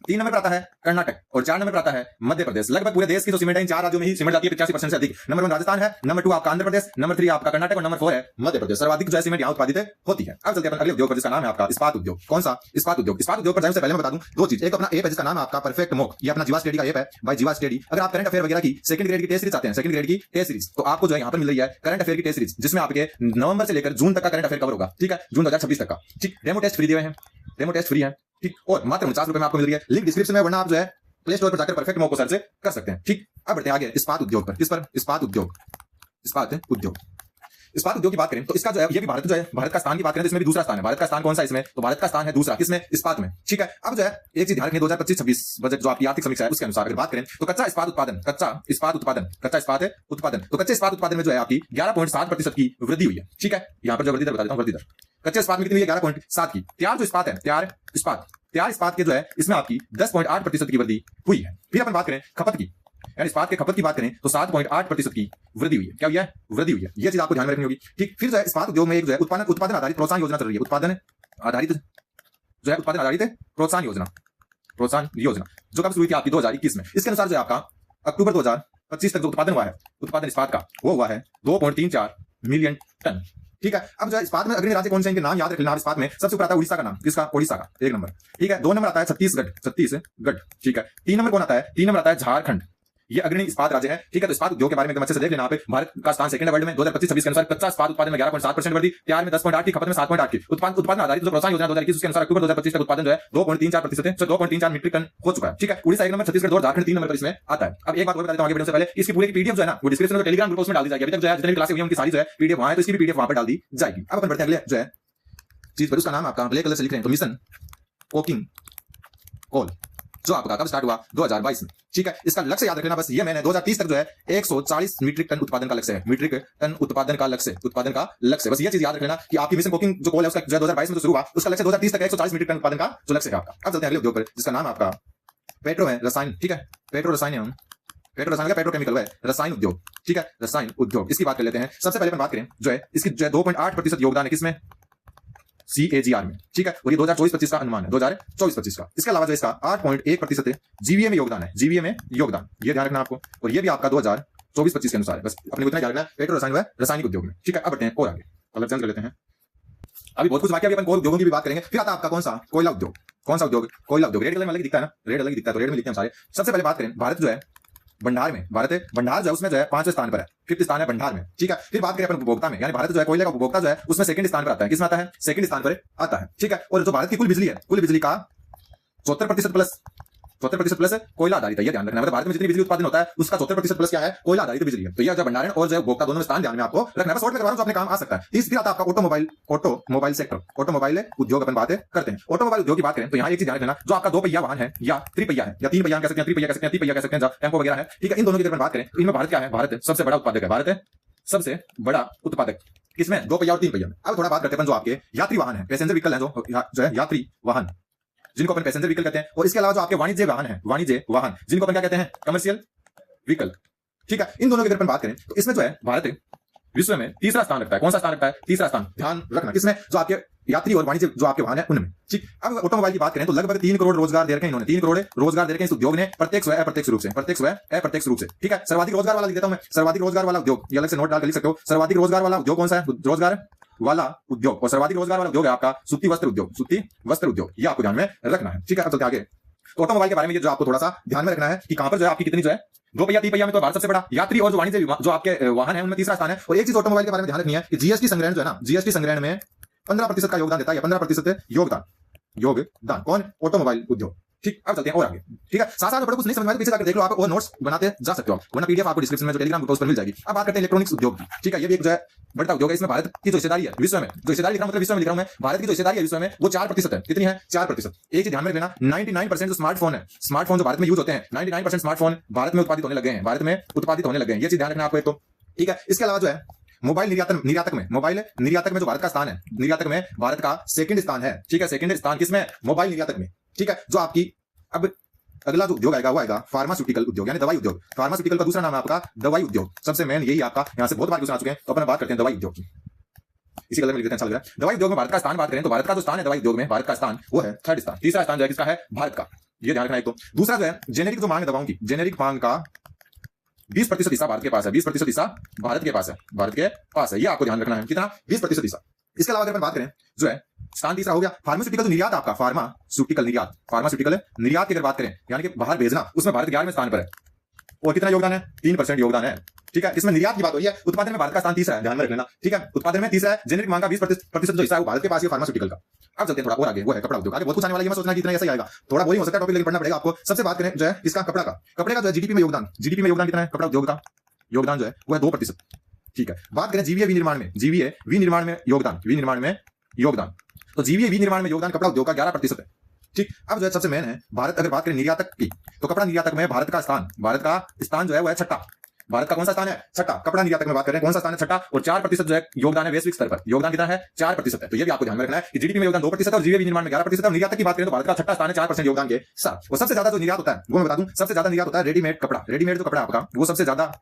3 नंबर पर आता है कर्नाटक और 4 नंबर पर आता है मध्य प्रदेश। लगभग पूरे देश की जो सीमेंट है इन 4 राज्यों में ही सीमेंट जाती है 85% से अधिक। नंबर 1 राजस्थान है, नंबर 2 आपका आंध्र प्रदेश, नंबर 3 आपका कर्नाटक और नंबर 4 है मध्य प्रदेश। सर्वाधिक जो है सीमेंट यहाँ उत्पादित होती है। अब चलते हैं अगले उद्योग पर जिसका नाम है आपका इस्पात उद्योग। कौन सा? इस्पात उद्योग। इस्पात उद्योग पर जाने से पहले मैं बता दूं 2 चीज। एक अपना ऐप है जिसका नाम है आपका परफेक्ट मॉक, ये अपना जीवा स्टडी का ऐप है भाई, जीवा स्टडी। अगर आप करंट अफेयर वगैरह की सेकंड ग्रेड की टेस्ट सीरीज चाहते हैं, सेकंड ग्रेड की टेस्ट सीरीज, तो आपको जो है यहाँ पर मिल रही है करंट अफेयर की टेस्ट सीरीज, जिसमें आपके नवंबर से लेकर जून तक का करंट अफेयर कवर होगा, ठीक है, जून 2026 तक का, ठीक। डेमो टेस्ट फ्री दिए हुए हैं, डेमो टेस्ट फ्री है, ठीक, और मात्र 49 रुपए में आपको मिल रही है। लिंक डिस्क्रिप्शन में, वरना आप जो है प्ले स्टोर पर जाकर परफेक्ट मॉक को सर्च कर सकते हैं, ठीक। अब बढ़ते हैं आगे इस्पात उद्योग पर। किस पर? इस्पात उद्योग, इस्पात उद्योग। इस्पात उद्योग की बात करें तो इसका जो है, ये भी भारत जो है, भारत का स्थान की बात करें तो इसमें भी दूसरा स्थान है। भारत का स्थान कौन सा इसमें? तो भारत का स्थान है दूसरा, किसमें? इस्पात में, ठीक है। अब जो है एक चीज ध्यान रखनी, 2025-26 बजट जो आपकी आर्थिक समीक्षा है उसके अनुसार अगर बात करें तो कच्चा इस्पात उत्पादन, कच्चा इस्पात उत्पादन, कच्चा इस्पात उत्पादन, तो कच्चे इस्पात उत्पादन में जो है आपकी 11.7% की वृद्धि हुई है, ठीक है। यहाँ पर जो वृद्धि दर बता देता हूँ, वृद्धि दर कच्चे इस्पात में कितनी हुई है? 11.7 की। तैयार जो इस्पात है, तैयार इस्पात के जो है इसमें आपकी 10.8% की वृद्धि हुई है। फिर अपन बात करें खपत की, यानी इस्पात के खपत की बात करें तो 7.8% की वृद्धि हुई है। क्या हुई है? वृद्धि हुई है। ये चीज आपको ध्यान में रखनी होगी, ठीक। फिर जो है इस्पात उद्योग में एक जो है उत्पादन आधारित प्रोत्साहन योजना चल रही है। उत्पादन आधारित जो है, उत्पादन आधारित प्रोत्साहन योजना, प्रोत्साहन योजना जो कब शुरू हुई थी आपकी? 2021 में। इसके अनुसार जो है आपका अक्टूबर 2025 तक जो उत्पादन हुआ है, उत्पादन इस्पात का, वो हुआ है 2.34 मिलियन टन, ठीक है। अब जो है इस्पात में अग्रणी राज्य कौन से, इनके नाम याद रख लेना। इस्पात में सबसे ऊपर आता है उड़ीसा का नाम, किसका? उड़ीसा का, 1 नंबर, ठीक है। 2 नंबर आता है छत्तीसगढ़, ठीक है। 3 नंबर कौन आता है? 3 नंबर आता है झारखंड। ये अग्रणी इस्पात राज्य है, ठीक है। तो इस्पात उद्योग के बारे में एकदम अच्छे से देख लेना। पे भारत का स्थान सेकंड वर्ल्ड में 2025-26 के अनुसार कच्चा इस्पात उत्पादन में 11.7% वृद्धि, तैयार में 10.8 की, खपत में 7.8 की। उत्पादन आधारित जो प्रोत्साहन योजना 2021 उसके अनुसार अक्टूबर 2025 तक उत्पादन जो है 2.34% है, 2.34 मीट्रिक टन हो चुका है, ठीक है। उड़ीसा 1 नंबर, छत्तीसगढ़ 2, झारखंड 3 नंबर पर इसमें आता है। अब एक बात और बता देता हूं आगे बढ़ने से पहले, इसकी पूरी पीडीएफ जो है ना वो डिस्क्रिप्शन में टेलीग्राम ग्रुप में डाल दी जाएगी। अभी तक जो है जितनी क्लासेस हुई हैं उनकी सारी जो है पीडीएफ वहां है, तो इसकी भी पीडीएफ वहां पर डाल दी जाएगी। अब अपन बढ़ते हैं अगले जो है चीज पर, उसका नाम आपका ब्लैक कलर से लिख रहे हैं तो मिशन कोकिंग कोल, जो आपका कब स्टार्ट हुआ? 2022 में, ठीक है। इसका लक्ष्य याद रखना बस, ये मैंने 2030 तक जो है 140 मीट्रिक टन उत्पादन का लक्ष्य है, मीट्रिक टन उत्पादन का लक्ष्य, उत्पादन का लक्ष्य। बस ये चीज याद रखना कि आपकी मिशन कुकिंग जो कोल है उसका जो 2022 में जो शुरू हुआ, उसका लक्ष्य 2030 तक 140 मीट्रिक टन उत्पादन का जो लक्ष्य है आपका। अब चलते हैं अगले उद्योग पर जिसका नाम आपका पेट्रो है, रसायन, ठीक है। पेट्रो रसायन, पेट्रो रसायन का पेट्रोकेमिकल है, रसायन उद्योग, ठीक है, रसायन उद्योग। इसकी बात कर लेते हैं। सबसे पहले अपन बात करें जो है इसकी जो है 2.8% योगदान है किसमें? CAGR में, ठीक है। और ये 2024-25 का अनुमान है, 2024-25 का। इसके अलावा जो इसका 8.1% GVA में योगदान है, GVA में योगदान, ये ध्यान रखना आपको। और ये भी आपका 2024-25 के अनुसार है। बस अपने को इतना ध्यान रखना, पेट्रो रसायन है रासायनिक उद्योग में, ठीक है। अब बढ़ते हैं और आगे, कलर चेंज कर लेते हैं। अभी बहुत कुछ बाकी है, अभी अपन कोल उद्योगों की भी बात करेंगे। फिर आता है आपका कौन सा? कोयला उद्योग। कौन सा उद्योग? कोयला उद्योग। रेड कलर में अलग दिखता है ना, रेड अलग दिखता है, तो रेड में लिखते हैं सारे। सबसे पहले बात करें भारत जो है भंडार में, भारत भंडार जो है उसमें जो है 5वें स्थान पर है, 5th स्थान है भंडार में, ठीक है। फिर बात करें अपन उपभोक्ता में, यानी भारत जो है कोयले का उपभोक्ता जो है उसमें 2nd स्थान पर आता है। किसमें आता है? 2nd स्थान पर आता है, ठीक है। और जो भारत की कुल बिजली है, कुल बिजली का 74% प्लस, 74% प्लस कोयला आधारित है, ये ध्यान रखना। मतलब भारत में जितनी बिजली उत्पादन होता है उसका 74% प्लस क्या है? कोयला आधारित बिजली है। तो ये जो भंडारण और जो उपभोक्ता दोनों में स्थान ध्यान में आपको रखना है। बस शॉर्ट में करवा रहा हूं तो अपने काम आ सकता है। तीसरी आता है आपका ऑटोमोबाइल सेक्टर, ऑटोमोबाइल उद्योग अपन बातें करते हैं। ऑटोमोबाइल उद्योग की बात करें तो यहाँ एक चीज ध्यान रखना, जो आपका 2 पहिया वाहन है या त्रिपहिया है या 3 पहिया कह सकते हैं, त्रिपहिया कह सकते हैं, त्रिपहिया कह सकते हैं, टेम्पो वगैरह है, ठीक है। इन दोनों की अगर बात करें तो इनमें भारत क्या है? भारत सबसे बड़ा उत्पादक है, भारत सबसे बड़ा उत्पादक किसमें? 2 पहिया और 3 पहिया में। अब थोड़ा बात करते हैं जो आपके यात्री वाहन है, पैसेंजर व्हीकल है, जो है यात्री वाहन, जिनको अपन पैसेंजर व्हीकल कहते हैं। और इसके अलावा जो आपके वाणिज्य वाहन है, वाणिज्य वाहन, जिनको अपन क्या कहते हैं? कमर्शियल व्हीकल, ठीक है। इन दोनों की अगर अपन बात करें तो इसमें जो है भारत विश्व में तीसरा स्थान रखता है। कौन सा स्थान रखता है? तीसरा स्थान। ध्यान रखना किसमें? जो आपके यात्री और वाणिज्य जो आपके वाहन है उनमें, ठीक। अब ऑटोमोबाइल की बात करें तो लगभग 3 करोड़ रोजगार दे रखे हैं इन्होंने, 3 करोड़ रोजगार दे रखे हैं इस उद्योग ने, प्रत्यक्ष व अप्रत्यक्ष रूप से, प्रत्यक्ष व अप्रत्यक्ष रूप से, ठीक है। सर्वाधिक रोजगार वाला लिख देता हूं मैं, सर्वाधिक रोजगार वाला उद्योग, ये अलग से नोट डालकर लिख सकते हो। सर्वाधिक रोजगार वाला उद्योग कौन सा है? रोजगार वाला उद्योग। और सर्वाधिक रोजगार वाला उद्योग है आपका सूती वस्त्र उद्योग, सूती वस्त्र उद्योग, ये आपको ध्यान में रखना है, ठीक है। अब चलते आगे। तो ऑटोमोबाइल के बारे में ये जो आपको थोड़ा सा ध्यान में रखना है कि कहां पर जो है आपकी कितनी जो है 2 पहिया 3 पहिया में तो भारत सबसे बड़ा, यात्री और जो वाणिज्य जो आपके वाहन है उनमें तीसरा स्थान है। और एक चीज ऑटोमोबाइल के बारे में ध्यान रखनी है कि जीएसटी संग्रहण जो है ना, जीएसटी संग्रहण में 15% का योगदान देता है, 15% योगदान। कौन? ऑटोमोबाइल उद्योग, ठीक, अब चलते हैं और आगे। ठीक है, साथ साथ कुछ नहीं समझ में आए तो पीछे जाकर देख लो, आप और नोट्स बनाते जा सकते हो आप, वरना पीडीएफ आपको डिस्क्रिप्शन में जो टेलीग्राम पोस्ट पर मिल जाएगी। अब बात करते हैं इलेक्ट्रॉनिक्स उद्योग की। ठीक है, ये भी एक जो है बढ़ता उद्योग है। इसमें भारत की जो हिस्सेदारी है विश्व में, जो हिस्सेदारी लिख रहा हूं मतलब विश्व में लिख रहा हूं मैं, भारत की जो हिस्सेदारी है विश्व में वो 4% है। कितनी है? 4%। एक चीज ध्यान में रखना, 99% जो स्मार्टफोन है, स्मार्टफोन जो भारत में यूज होते हैं, 99% स्मार्टफोन भारत में उत्पादित होने लगे हैं, भारत में उत्पादित होने लगे हैं। ये चीज ध्यान रखना आपको एक तो। ठीक है, इसके अलावा जो है मोबाइल निर्यातक में जो भारत का स्थान है, निर्यातक में भारत का सेकंड स्थान है। ठीक है, सेकंड स्थान किसमें? मोबाइल निर्यातक में। ठीक है, जो आपकी अब अगला जो उद्योग आएगा वो आएगा फार्मास्यूटिकल उद्योग, यानी दवाई उद्योग। फार्मास्यूटिकल का दूसरा नाम है आपका दवाई उद्योग। सबसे मेन यही आपका, यहां से बहुत बार क्वेश्चन आ चुके हैं, तो अपन बात करते हैं दवाई उद्योग की। इसी कलर में लिख देते हैं, अच्छा लग रहा है। दवाई उद्योग में भारत का स्थान बात करें तो भारत का जो स्थान है दवाई उद्योग में, भारत का स्थान वो है 3rd स्थान। तीसरा स्थान जो है किसका है? भारत का। ये ध्यान रखना है। तो दूसरा जो है जेनेरिक जो मांग है दवाओं की, जेनेरिक मांग का 20% हिस्सा भारत के पास है, 20% हिस्सा भारत के पास है, भारत के पास है। ये आपको ध्यान रखना है, कितना? 20% हिस्सा। इसके अलावा अगर अपन बात करें जो है स्थान तीसरा हो गया फार्मास्यूटिकल निर्यात आपका, फार्मास्यूटिकल निर्यात की अगर बात करें यानी कि बाहर भेजना, उसमें भारत 11वें स्थान पर है। और कितना योगदान है? 3% योगदान है। ठीक है, इसमें निर्यात की बात हो रही है। उत्पादन में भारत का स्थान तीसरा है, ध्यान में रख लेना। ठीक है, उत्पादन में तीसरा है। जेनेरिक मांग का 20% जो हिस्सा है वो भारत के पास है फार्मास्यूटिकल का। अब चलते हैं थोड़ा और आगे, वो है कपड़ा उद्योग। आगे बहुत कुछ आने वाला है, मैं सोचना कि इतना ऐसा ही आएगा, थोड़ा बोरिंग हो सकता है टॉपिक, लेकिन पढ़ना पड़ेगा आपको। सबसे बात करें जो है इसका कपड़ा का जो है जीडीपी में योगदान कितना है? कपड़ा उद्योग का योगदान जो है वो है 2%। ठीक है, बात करें जीवीए विनिर्माण में योगदान, तो जीवीए विनिर्माण में योगदान कपड़ा उद्योग का 11% है। ठीक, अब जो है सबसे मेन है भारत, अगर बात करें निर्यातक की, तो कपड़ा निर्यातक में भारत का स्थान जो है वो है 6ठा। भारत का कौन सा स्थान है? 6ठा। कपड़ा निर्यातक में बात करें कौन सा स्थान है? 6ठा। और 4% जो है योगदान है वैश्विक स्तर पर। योगदान कितना है? 4% है। तो ये भी आपको ध्यान में रखना है कि जीडीपी में योगदान 2% और जीवीए विनिर्माण में 11% है। निर्यातक की बात करें तो भारत का 6ठा स्थान है 4% योगदान के साथ। और सबसे ज्यादा जो निर्यात होता है वो मैं बता दूं, सबसे ज्यादा निर्यात होता है रेडीमेड कपड़ा। रेडीमेड जो कपड़ा आपका वो सबसे ज्यादा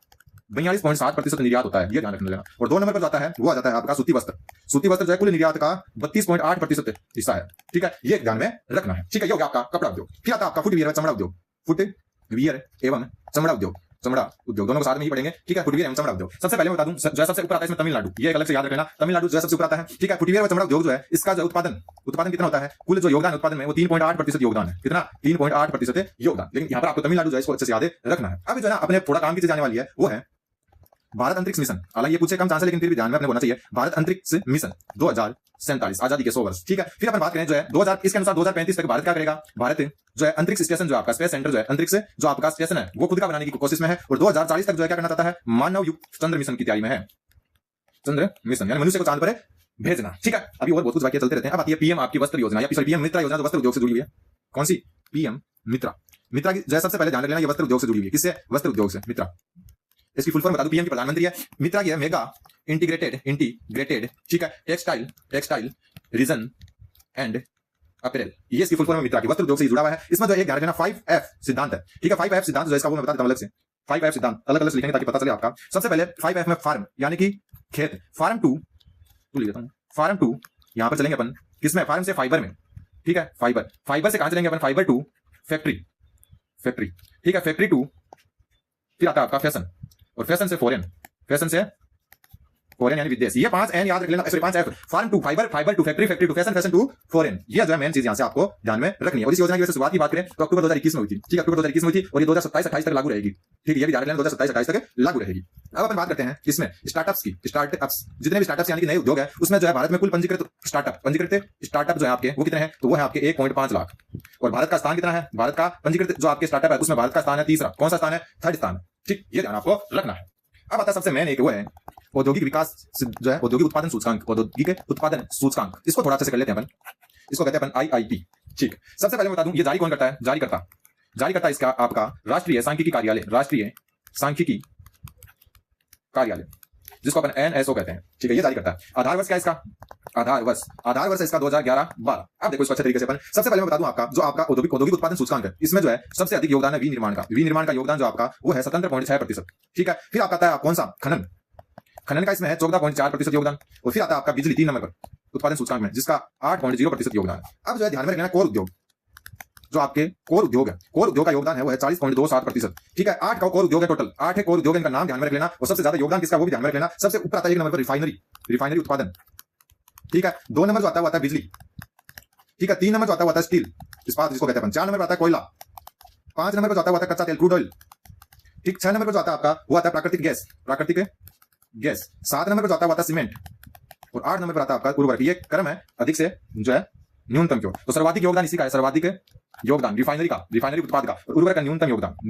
42.7% निर्यात होता है, ये ध्यान रखना लेना। और 2 नंबर पर जाता है वो आ जाता है आपका सूती वस्त्र जो है कुल निर्यात का 32.8% हिस्सा है। ठीक है, ये ध्यान में रखना है। ठीक है, ये हो गया आपका कपड़ा उद्योग। फिर आता है आपका फुटवियर चमड़ा उद्योग। फुटवियर एवं चमड़ा उद्योग दोनों को साथ में ही पढ़ेंगे। ठीक है, फुटवियर एवं चमड़ा उद्योग। सबसे पहले मैं बता दूं जो सबसे ऊपर आता है इसमें तमिलनाडु, ये अलग से याद रखना, तमिलनाडु जो सबसे ऊपर आता है। ठीक है, फुटवियर एवं चमड़ा उद्योग जो है इसका जो उत्पादन कितना होता है? कुल जो योगदान उत्पादन में वो 3.8% योगदान है। कितना? 3.8% योगदान। लेकिन यहाँ पर आपको तमिलनाडु जो है इसको अच्छे से याद रखना है। अब जो है ना अपने थोड़ा काम की चीज जाने वाली है वो है भारत अंतरिक्ष मिशन। हालांकि ये पूछे कम चांस है, लेकिन फिर भी ध्यान में अपने होना चाहिए। भारत अंतरिक्ष मिशन 2047 आजादी के 100 वर्ष। ठीक है, फिर अपन बात करें जो है 2000 इसके अनुसार 2035 तक भारत क्या करेगा? भारत जो है अंतरिक्ष स्टेशन जो आपका स्पेस सेंटर जो है अंतरिक्ष जो आपका स्टेशन है वो खुद का बनाने की कोशिश में है। और 2040 तक जो है क्या करना चाहता है? मानव युक्त चंद्र मिशन की तैयारी में है। चंद्र मिशन यानी मनुष्य को चांद पर भेजना। ठीक है, अभी और बहुत कुछ बाकी चलते रहते हैं। अब आती है पीएम आपकी वस्त्र योजना, या पीएम मित्रा योजना जो वस्त्र उद्योग से जुड़ी हुई है। कौन सी? पीएम मित्रा की जो है सबसे पहले ध्यान रख लेना, ये वस्त्र उद्योग से जुड़ी हुई है। किससे? वस्त्र उद्योग से। मित्रा इसकी फुल फॉर्म बता दूं, पीएम की प्रधानमंत्री है। मित्रा की है मेगा इंटीग्रेटेड ठीक है टेक्सटाइल रीजन एंड अपरेल, ये इसकी फुल फॉर्म मित्रा की वस्त्र उद्योग से जुड़ा हुआ है। इसमें जो एक ध्यान रखना 5F सिद्धांत है। ठीक है, 5F सिद्धांत जो इसका वो मैं बता देता हूं अलग से। 5F सिद्धांत अलग अलग लिखेंगे ताकि पता चले आपका। सबसे पहले 5F में फार्म यानी कि खेत, फार्म टू लिख देता हूं, फार्म टू यहां पर चलेंगे अपन किसमें? फार्म से फाइबर में। ठीक है, फाइबर से कहां चलेंगे अपन? Fibre to factory. ठीक है, फैक्ट्री टू फिर आता है आपका फैशन, और फैशन से फॉरेन यानी विदेश। ये 5 एन याद रख लेना, sorry 5 F. Farm to fibre to factory to fashion to foreign, ये जो है मेन चीज यहां से आपको ध्यान में रखनी है। और इस योजना की वैसे शुरुआत की बात करें तो अक्टूबर 2021 में हुई थी। ठीक है, अक्टूबर 2021 में हुई थी और ये 2027-28 तक लागू रहेगी। ठीक है, ये भी ध्यान रख लेना 2027-28 तक लागू रहेगी। अब अपन बात करते हैं इसमें स्टार्टअप्स जितने भी स्टार्टअप्स यानी कि नए उद्योग है उसमें जो है भारत में कुल पंजीकृत स्टार्टअप जो है आपके वो कितने हैं? तो वो है आपके 1.5 लाख। और भारत का स्थान कितना है? भारत का पंजीकृत जो आपके स्टार्टअप है उसमें भारत का स्थान है तीसरा। कौन सा स्थान है? 3rd स्थान। ठीक, ये ध्यान आपको रखना है। अब आता सबसे मेन एक वो है औद्योगिक विकास जो है औद्योगिक उत्पादन सूचकांक। इसको थोड़ा अच्छे से कर लेते हैं अपन, इसको कहते हैं अपन IIP। ठीक, सबसे पहले मैं बता दूं ये जारी कौन करता है? जारी करता इसका आपका राष्ट्रीय सांख्यिकी कार्यालय जिसको अपन NSO कहते हैं। ठीक है, ये जारी करता है। आधार वर्ष क्या है इसका? आधार वर्ष इसका 2011-12। अब देखो इसको अच्छे तरीके से अपन, सबसे पहले मैं बता दूं आपका जो आपका औद्योगिक उत्पादन सूचकांक है इसमें जो है सबसे अधिक योगदान है विनिर्माण का योगदान जो आपका वो है 17.6%। ठीक है, फिर आपका आता है कौन सा? खनन का इसमें है 14.4% योगदान। और फिर आता है आपका बिजली 3 नंबर पर उत्पादन सूचकांक में जिसका 8.0% योगदान है। अब जो है ध्यान में रखना कोर उद्योग जो आपके कोर उद्योग का योगदान है वो है 40.27%। ठीक है, 8 का कोर उद्योग है, टोटल 8 है कोर उद्योग, इनका नाम ध्यान में रख लेना। और सबसे ज्यादा योगदान किसका वो भी ध्यान में रख लेना। सबसे ऊपर आता है 1 नंबर पर रिफाइनरी उत्पादन। ठीक है, 2 नंबर जो आता है बिजली। ठीक है, 3 नंबर जो आता है स्टील इस्पात जिसको कहते हैं। 4 नंबर पर आता है कोयला। 5 नंबर पर जो आता है कच्चा तेल क्रूड ऑयल। ठीक, 6 नंबर पर जो आता है आपका वो आता है प्राकृतिक गैस। 7 नंबर पर जो आता है सीमेंट। और 8 नंबर पर आता है आपका उर्वरक। ये क्रम है अधिक से जो है न्यूनतम क्यों? तो सर्वाधिक योगदान इसी का है, सर्वाधिक योगदान रिफाइनरी उत्पाद का, उर्वरक का न्यूनतम योगदान।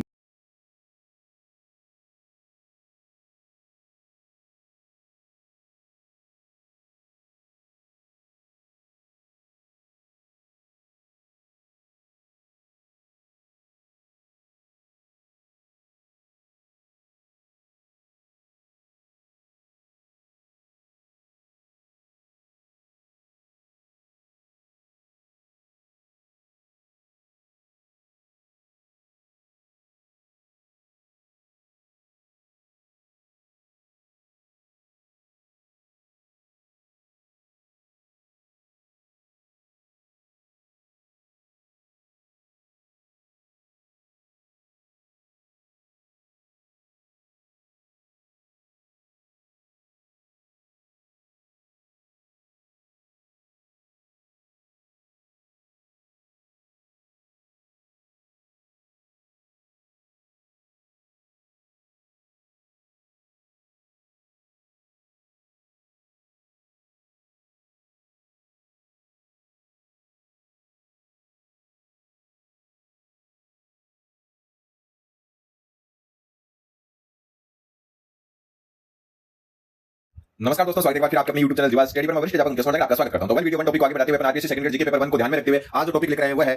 नमस्कार दोस्तों, स्वागत है फिर आपके अपने YouTube चैनल जीवाल स्टडी पर। मैं वरिष्ठ अध्यापक मुकेश आपका स्वागत करता हूं। तो वीडियो 1 टॉपिक को आगे बढ़ाते हुए अपना RPSC second grade GK paper 1 को ध्यान में रखते हुए आज जो टॉपिक लेकर आए हैं वो है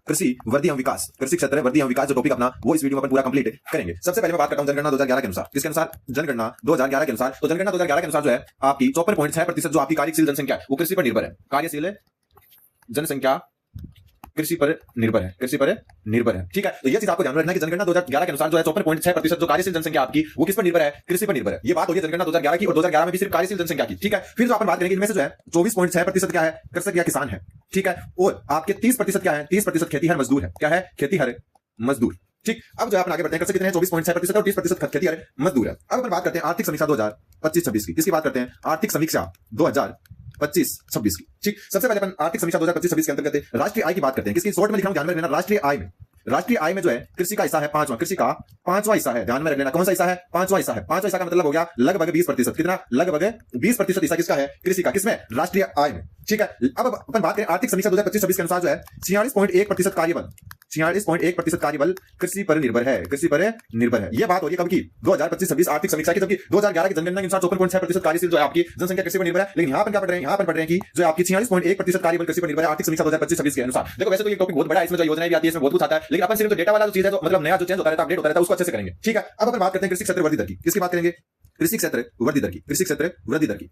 कृषि वर्धी एवं विकास, कृषि क्षेत्र वर्धी एवं विकास। जो टॉपिक अपना वो इस वीडियो में अपन पूरा कंप्लीट करेंगे। सबसे पहले मैं बात करता हूं जनगणना 2011 के अनुसार। किसके अनुसार? जनगणना 2011 के अनुसार। तो जनगणना 2011 के अनुसार जो है आपकी 54.6% जो आपकी कार्यशील जनसंख्या है वो कृषि पर निर्भर है। कार्यशील जनसंख्या कृषि पर निर्भर है, कृषि पर निर्भर है। ठीक है, तो ये चीज आपको ध्यान में रखना है कि जनगणना 2011 के अनुसार जो है 54.6% जो कार्यशील जनसंख्या आपकी वो किस पर निर्भर है? कृषि पर निर्भर है। ये बात हो रही है जनगणना 2011 की, और 2011 में भी सिर्फ कार्यशील जनसंख्या की। ठीक है, फिर जो अपन बात करेंगे इनमें से जो है 24.6% क्या है? कृषक या किसान है। ठीक है, और आपके 30% क्या है? 30% खेतीहर मजदूर है। क्या है? खेतीहर मजदूर। ठीक, अब जो अपन आगे बढ़ते हैं, कृषक कितने हैं? 24.6% और 30% खेतीहर मजदूर है। अब अपन बात करते हैं आर्थिक समीक्षा 2025-26 की। किसकी बात करते हैं? आर्थिक समीक्षा 2025-26 की। ठीक, सबसे पहले अपन आर्थिक समीक्षा 2025-26 के अंतर्गत राष्ट्रीय आय की बात करते हैं। किसकी? शॉर्ट में लिखा हूं, ध्यान में रखना। राष्ट्रीय आय में जो है कृषि का हिस्सा है 5वां, कृषि का 5वां हिस्सा है। ध्यान में रख लेना, कौन सा हिस्सा है? 5वां हिस्सा है। 5वां हिस्सा का मतलब हो गया लगभग 20%। कितना? लगभग 20% हिस्सा किसका है? कृषि का। किसमें? राष्ट्रीय आय में। ठीक है, अब अपन बात करें आर्थिक समीक्षा 2025-26 के अनुसार जो है 46.1% कार्यबल, 46.1% कार्यबल कृषि पर निर्भर है, कृषि पर निर्भर है। यह बात हो रही है कब की? 2025-26 आर्थिक समीक्षा की, जबकि 2011 की जनगणना के अनुसार 54.6% कार्यशील जो है आपकी जनसंख्या कृषि पर निर्भर है। लेकिन यहाँ पर क्या पढ़ रहे हैं? यहाँ पर पढ़ रहे हैं कि जो आपकी 46.1% कार्यबल कृषि पर निर्भर है आर्थिक समीक्षा 2025-26 के अनुसार। देखो वैसे तो ये टॉपिक बहुत बड़ा है, इसमें जो योजनाएं भी आती है इसमें बहुत कुछ आता है, लेकिन अपन सिर्फ जो डेटा वाला जो चीज है, जो मतलब नया जो चेंज होता रहता है, अपडेट होता रहता है, उसको अच्छे से करेंगे। ठीक है, अब अपन बात करते हैं कृषि क्षेत्र वृद्धि दर की। किसकी बात करेंगे? कृषि क्षेत्र वृद्धि दर की, कृषि क्षेत्र वृद्धि दर की।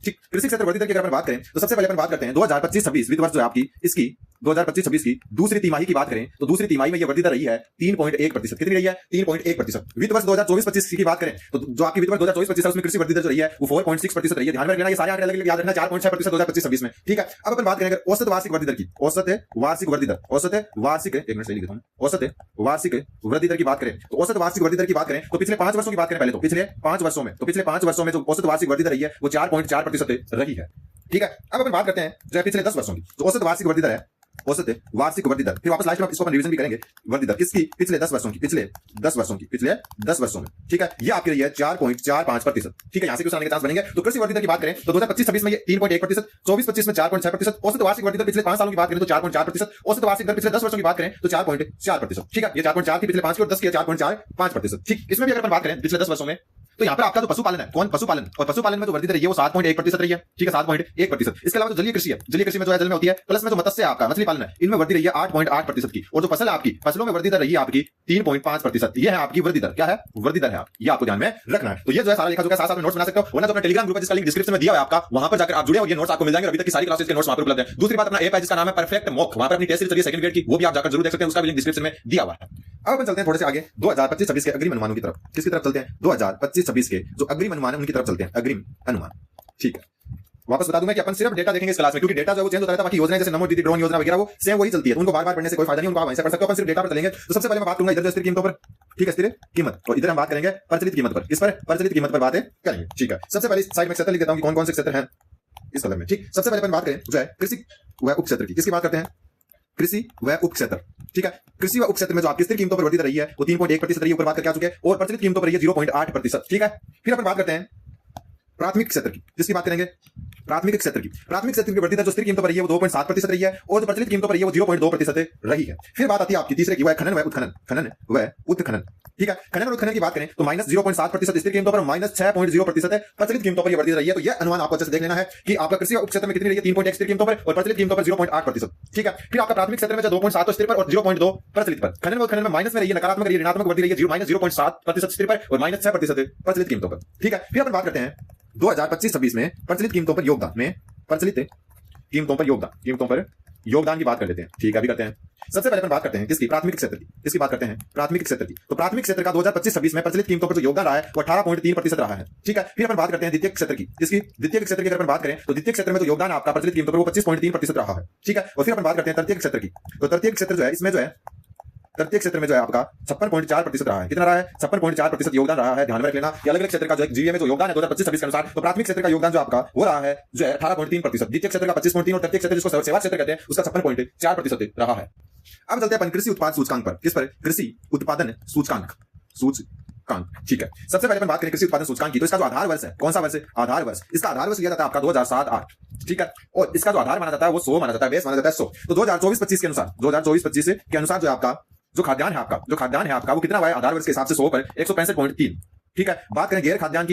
ठीक, कृषि क्षेत्र वृद्धि दर की अगर अपन बात करें तो सबसे पहले अपन बात करते हैं 2025-26 वित्त वर्ष जो है आपकी, इसकी 2025-26 की दूसरी तिमाही की बात करें तो दूसरी तिमाही में यह वृद्धि दर रही है 3.1%। कितनी रही है? 3.1%। वित्त वर्ष 2024-25 की बात करें तो जो आपकी वित्त वर्ष 2024-25 है उसमें कृषि वृद्धि दर जो रही है वो 4.6% रही है। ध्यान में रखना, ये सारे आंकड़े अलग-अलग याद रखना। 4.6% 2025-26 में। ठीक है, अब अपन बात करें अगर औसत वार्षिक वृद्धि दर की, औसत वार्षिक वृद्धि दर, औसत वार्षिक, एक मिनट सही लिख देता हूं, औसत वार्षिक वृद्धि दर की बात करें तो औसत वार्षिक वृद्धि दर की बात करें तो पिछले 5 वर्षों की बात करें, पहले तो पिछले 5 वर्षों में, तो पिछले 5 वर्षों में जो औसत वार्षिक वृद्धि दर रही है वो 4.4% रही है। ठीक है, अब अपन बात करते हैं जो है पिछले 10 वर्षों की, तो औसत वार्षिक वृद्धि दर है, औसत वार्षिक वृद्धि दर। फिर वापस लास्ट में इसको अपन रिवीजन भी करेंगे। वृद्धि दर किसकी? पिछले 10 वर्षों की, पिछले 10 वर्षों की, पिछले 10 वर्षों में। ठीक है, ये आपकी रही है 4.45%। ठीक है, यहां से क्वेश्चन आने के चांस बनेंगे। तो कृषि वृद्धि दर की बात करें तो 2025-26 में ये 3.1%, 24-25 में 4.6%, औसत वार्षिक वृद्धि दर पिछले 5 सालों की बात करें तो 4.4%, औसत वार्षिक दर पिछले 10 वर्षों की बात करें तो 4.4%। ठीक है, ये 4.4 की पिछले 5 की और 10 की 4.45%। ठीक, इसमें भी अगर अपन बात करें पिछले 10 वर्षों में तो यहाँ पर आपका जो पशुपालन है, कौन? पशुपालन। और पशुपालन में जो वृद्धि दर रही है वो 7.1% रही है। ठीक है, 7.1%। इसके अलावा जो जलीय कृषि है, जलीय कृषि में जो है जल में होती है, प्लस में जो मत्स्य है आपका, मछली पालन है, इनमें वृद्धि रही है 8.8% की। और जो फसल है आपकी, फसलों में वृद्धि दर रही है आपकी 3.5%। ये है आपकी वृद्धि दर। क्या है? वृद्धि दर है आपकी, ये आपको ध्यान में रखना है। तो ये जो है सारा लिखा जो साथ साथ में नोट्स बना सकते हो, वरना तो अपना टेलीग्राम ग्रुप है जिसका लिंक डिस्क्रिप्शन में दिया हुआ है आपका, वहां पर जाकर आप जुड़े हो, ये नोट्स आपको मिल जाएंगे। अभी तक की सारी क्लासेस के नोट्स वहां पर उपलब्ध है। दूसरी बात, अपना ऐप है जिसका नाम है परफेक्ट मॉक, वहां पर अपनी टेस्ट सीरीज चलिए सेकंड ग्रेड की, वो भी आप जाकर जरूर देख सकते हैं, उसका भी लिंक डिस्क्रिप्शन में दिया हुआ है। अब अपन चलते हैं थोड़े से आगे 2025-26 के अग्रिम अनुमानों की तरफ। किसकी तरफ चलते हैं? 2025-26 के जो अग्रिम अनुमान है उनकी तरफ चलते हैं, अग्रिम अनुमान। ठीक है, वापस बता दूं मैं कि अपन सिर्फ डेटा देखेंगे इस क्लास में, क्योंकि डेटा जो है वो चेंज होता रहता है। बाकी योजनाएं जैसे नमो दीदी ड्रोन योजना वगैरह वो सेम वही चलती है, उनको बार बार पढ़ने से कोई फायदा नहीं, उनको आप वहीं से पढ़ सकते हो। अपन सिर्फ डेटा पर चलेंगे। तो सबसे पहले मैं बात करूंगा इधर जो स्थिर कीमतों पर। ठीक है, स्थिर कीमत, और इधर हम बात करेंगे प्रचलित कीमत पर। किस पर? प्रचलित कीमत पर बातें करेंगे। ठीक है, सबसे पहले साइड में क्षेत्र लिख देता हूं कि कौन कौन से क्षेत्र हैं इस कलम में। ठीक, सबसे पहले अपन बात करें जो है कृषि व उप क्षेत्र की। किसकी बात करते हैं? कृषि व उप क्षेत्र। ठीक है, कृषि व उप क्षेत्र में जो आपकी स्थिर कीमतों पर वृद्धि रही है वो 3.1% रही है, ऊपर बात करके आ चुके हैं, और प्रचलित कीमतों पर रही है 0.8%। ठीक है, फिर अपन बात करते हैं प्राथमिक क्षेत्र की। किसकी बात करेंगे? प्राथमिक क्षेत्र की बढ़ती दर जो स्थिर कीमतों पर रही है वो 2.7% रही है और जो प्रचलित कीमतों पर रही है वो 0.2% रही है। फिर बात आती है आपकी तीसरे की, वह खनन व उत्खनन, खनन व उत्खनन। ठीक है, खनन और उत्खनन की बात करें तो -0.7% स्थिर कीमतों पर, -6.0% है प्रचलित कीमतों पर यह बढ़ती रही है। तो यह अनुमान आपको अच्छे से देख लेना है कि आपका कृषि उपक्षेत्र में कितनी रही है, 3.1 स्थिर कीमतों पर और प्रचलित कीमतों पर 0.8%। ठीक है, फिर आपका प्राथमिक क्षेत्र में जो 2.7 स्थिर पर और 0.2 प्रचलित पर, खनन व उत्खनन में माइनस में रही है, नकारात्मक रही है, ऋणात्मक बढ़ती रही है, -0.7% स्थिर पर और -6% प्रचलित कीमतों पर। ठीक है, फिर अपन बात करते हैं 2025-26 में प्रचलित कीमतों पर योगदान में, प्रचलित कीमतों पर योगदान की बात कर लेते हैं। ठीक है, अभी करते हैं। सबसे पहले अपन बात करते हैं किसकी, प्राथमिक क्षेत्र की। इसकी बात करते हैं प्राथमिक क्षेत्र की। तो प्राथमिक क्षेत्र का 2025-26 में प्रचलित कीमतों पर जो योगदान रहा है वो 18.3% रहा है। ठीक है, फिर अपन बात करते हैं द्वितीय क्षेत्र की। इसकी द्वितीय क्षेत्र की अगर अपन बात करें तो द्वितीय क्षेत्र में जो योगदान आपका प्रचलित कीमतों पर वो 25.3% रहा है। ठीक है, और फिर अपन बात करते हैं तृतीय क्षेत्र की। तो तृतीय क्षेत्र जो है इसमें जो है तृतीय क्षेत्र में जो है आपका 56.4% रहा है। कितना रहा है, 56.4% योगदान रहा है। ध्यान में रख लेना, ये अलग अलग क्षेत्र का जो जीए में जो योगदान है 2025-26 के अनुसार, तो प्राथमिक क्षेत्र का योगदान जो आपका वो रहा है जो है 18.3%, द्वितीय क्षेत्र का 25.3 और तृतीय क्षेत्र जिसको सेवा क्षेत्र कहते हैं उसका 56.4% रहा है। अब चलते हैं अपन कृषि उत्पाद सूचकांक पर। किस पर, कृषि उत्पादन सूचकांक। ठीक है, सबसे पहले अपन बात करें कृषि उत्पादन सूचकांक की। तो इसका जो आधार वर्ष है, कौन सा वर्ष है, आधार वर्ष। इसका आधार वर्ष लिया जाता है आपका 2007-8। ठीक है, और इसका जो आधार माना जाता है वो 100 माना जाता है, बेस माना जाता है 100। तो 2024-25 के अनुसार, 2024-25 के अनुसार जो आपका जो खाद्यान्न है आपका वो कितना हुआ है, आधार वर्ष के हिसाब से 100 पर 165.3। ठीक है, बात करें गैर खाद्यान्न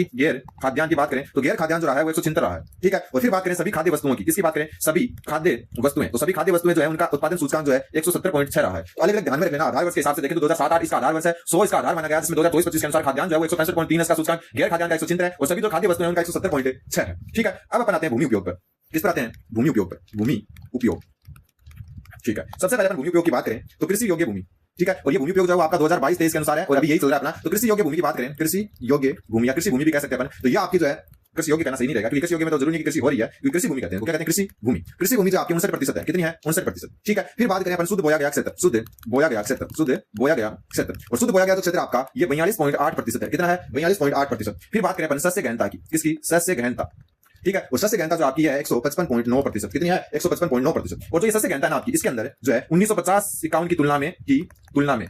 की बात करें तो गैर खाद्यान्न जो रहा है वो 176 रहा है। ठीक है, और फिर बात करें सभी खाद्य वस्तुओं की। किसकी बात करें, सभी खाद्य वस्तुएं। तो सभी खाद्य वस्तुएं जो है उनका उत्पादन सूचकांक जो है 170.6 रहा है। तो अलग अलग ध्यान में रखना, आधार वर्ष के हिसाब से देखें तो 2007-8 इसका आधार वर्ष है, 100 इसका आधार माना गया, जिसमें 2024-25 के अनुसार खाद्यान्न जो है वो 165.3 इसका सूचकांक, गैर खाद्यान्न का 176 है और सभी जो खाद्य वस्तुएं उनका 170.6 है। ठीक है, अब अपन आते हैं भूमि उपयोग पर। किस पर आते हैं, भूमि उपयोग पर। भूमि उपयोग, ठीक है, सबसे पहले अपन भूमि उपयोग की बात करें तो कृषि योग्य भूमि। ठीक है, और ये भूमि उपयोग जो है आपका 2022-23 के अनुसार है और अभी यही चल रहा है अपना। तो कृषि योग्य भूमि की बात करें, कृषि योग्य भूमि या कृषि भूमि भी कह सकते हैं अपन। तो ये आपकी जो है कृषि योग्य कहना सही नहीं रहेगा, क्योंकि कृषि योग्य में तो जरूरी नहीं कि कृषि हो रही है, क्योंकि कृषि भूमि कहते हैं। वो क्या कहते हैं, कृषि भूमि। कृषि भूमि जो आपकी 59% है, कितनी है, 59%। ठीक है, फिर बात करें अपन शुद्ध बोया गया क्षेत्र, शुद्ध बोया गया क्षेत्र और शुद्ध बोया गया जो क्षेत्र आपका ये 42.8% है। कितना है, 42.8%। फिर बात करें अपन सस्य गहनता की। किसकी, सस्य गहनता। ठीक है, और सस्य गहनता जो आपकी है 155.9%। कितनी है, 155.9%। और जो ये सस्य गहनता है आपकी, इसके अंदर जो है 1950-51 की तुलना में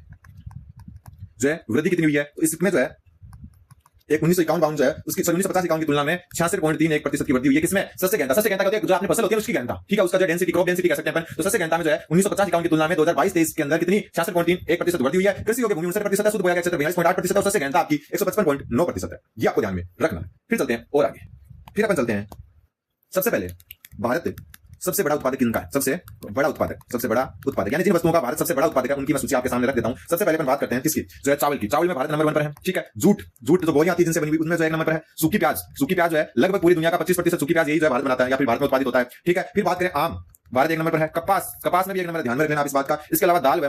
जो है वृद्धि कितनी हुई है, तो इसमें जो है एक 1951 जो है उसकी 1950-51 की तुलना में 66.31% की वृद्धि हुई है। किसमें, सस्य गहनता। सस्य गहनता जो आपने फसल होती है उसकी गहनता। ठीक है, उसका जो डेंसिटी, क्रॉप डेंसिटी कह सकते हैं अपन। तो सस्य गहनता में जो है 1950-51 की तुलना में 2022-23 के अंदर कितनी, 66.1% वृद्धि हुई है। कृषि योग्य भूमि 59% है, शुद्ध बोया गया क्षेत्र 42.8% और सस्य गहनता आपकी 155.9% है। ये आपको ध्यान में रखना है। फिर चलते हैं और आगे, फिर अपन चलते हैं सबसे पहले भारत सबसे बड़ा उत्पादक किनका है, सबसे बड़ा उत्पादक यानी जिन वस्तुओं का भारत सबसे बड़ा उत्पादक है उनकी मैं सूची आपके सामने रख देता हूं। सबसे पहले अपन बात करते हैं किसकी, जो है चावल की। चावल में भारत नंबर 1 पर है। ठीक है, जूट जो बोरियां आती है जिनसे बनी हुई उसमें जो 1 नंबर पर है। सूखी प्याज जो है लगभग पूरी दुनिया का 25% सूखी प्याज यही जो है भारत बनाता है या फिर भारत में उत्पादित होता है। ठीक है, फिर बात करें आम, भारत 1 नंबर पर है। कपास में भी 1 नंबर, ध्यान में रखना आप इस बात का। इसके अलावा दाल व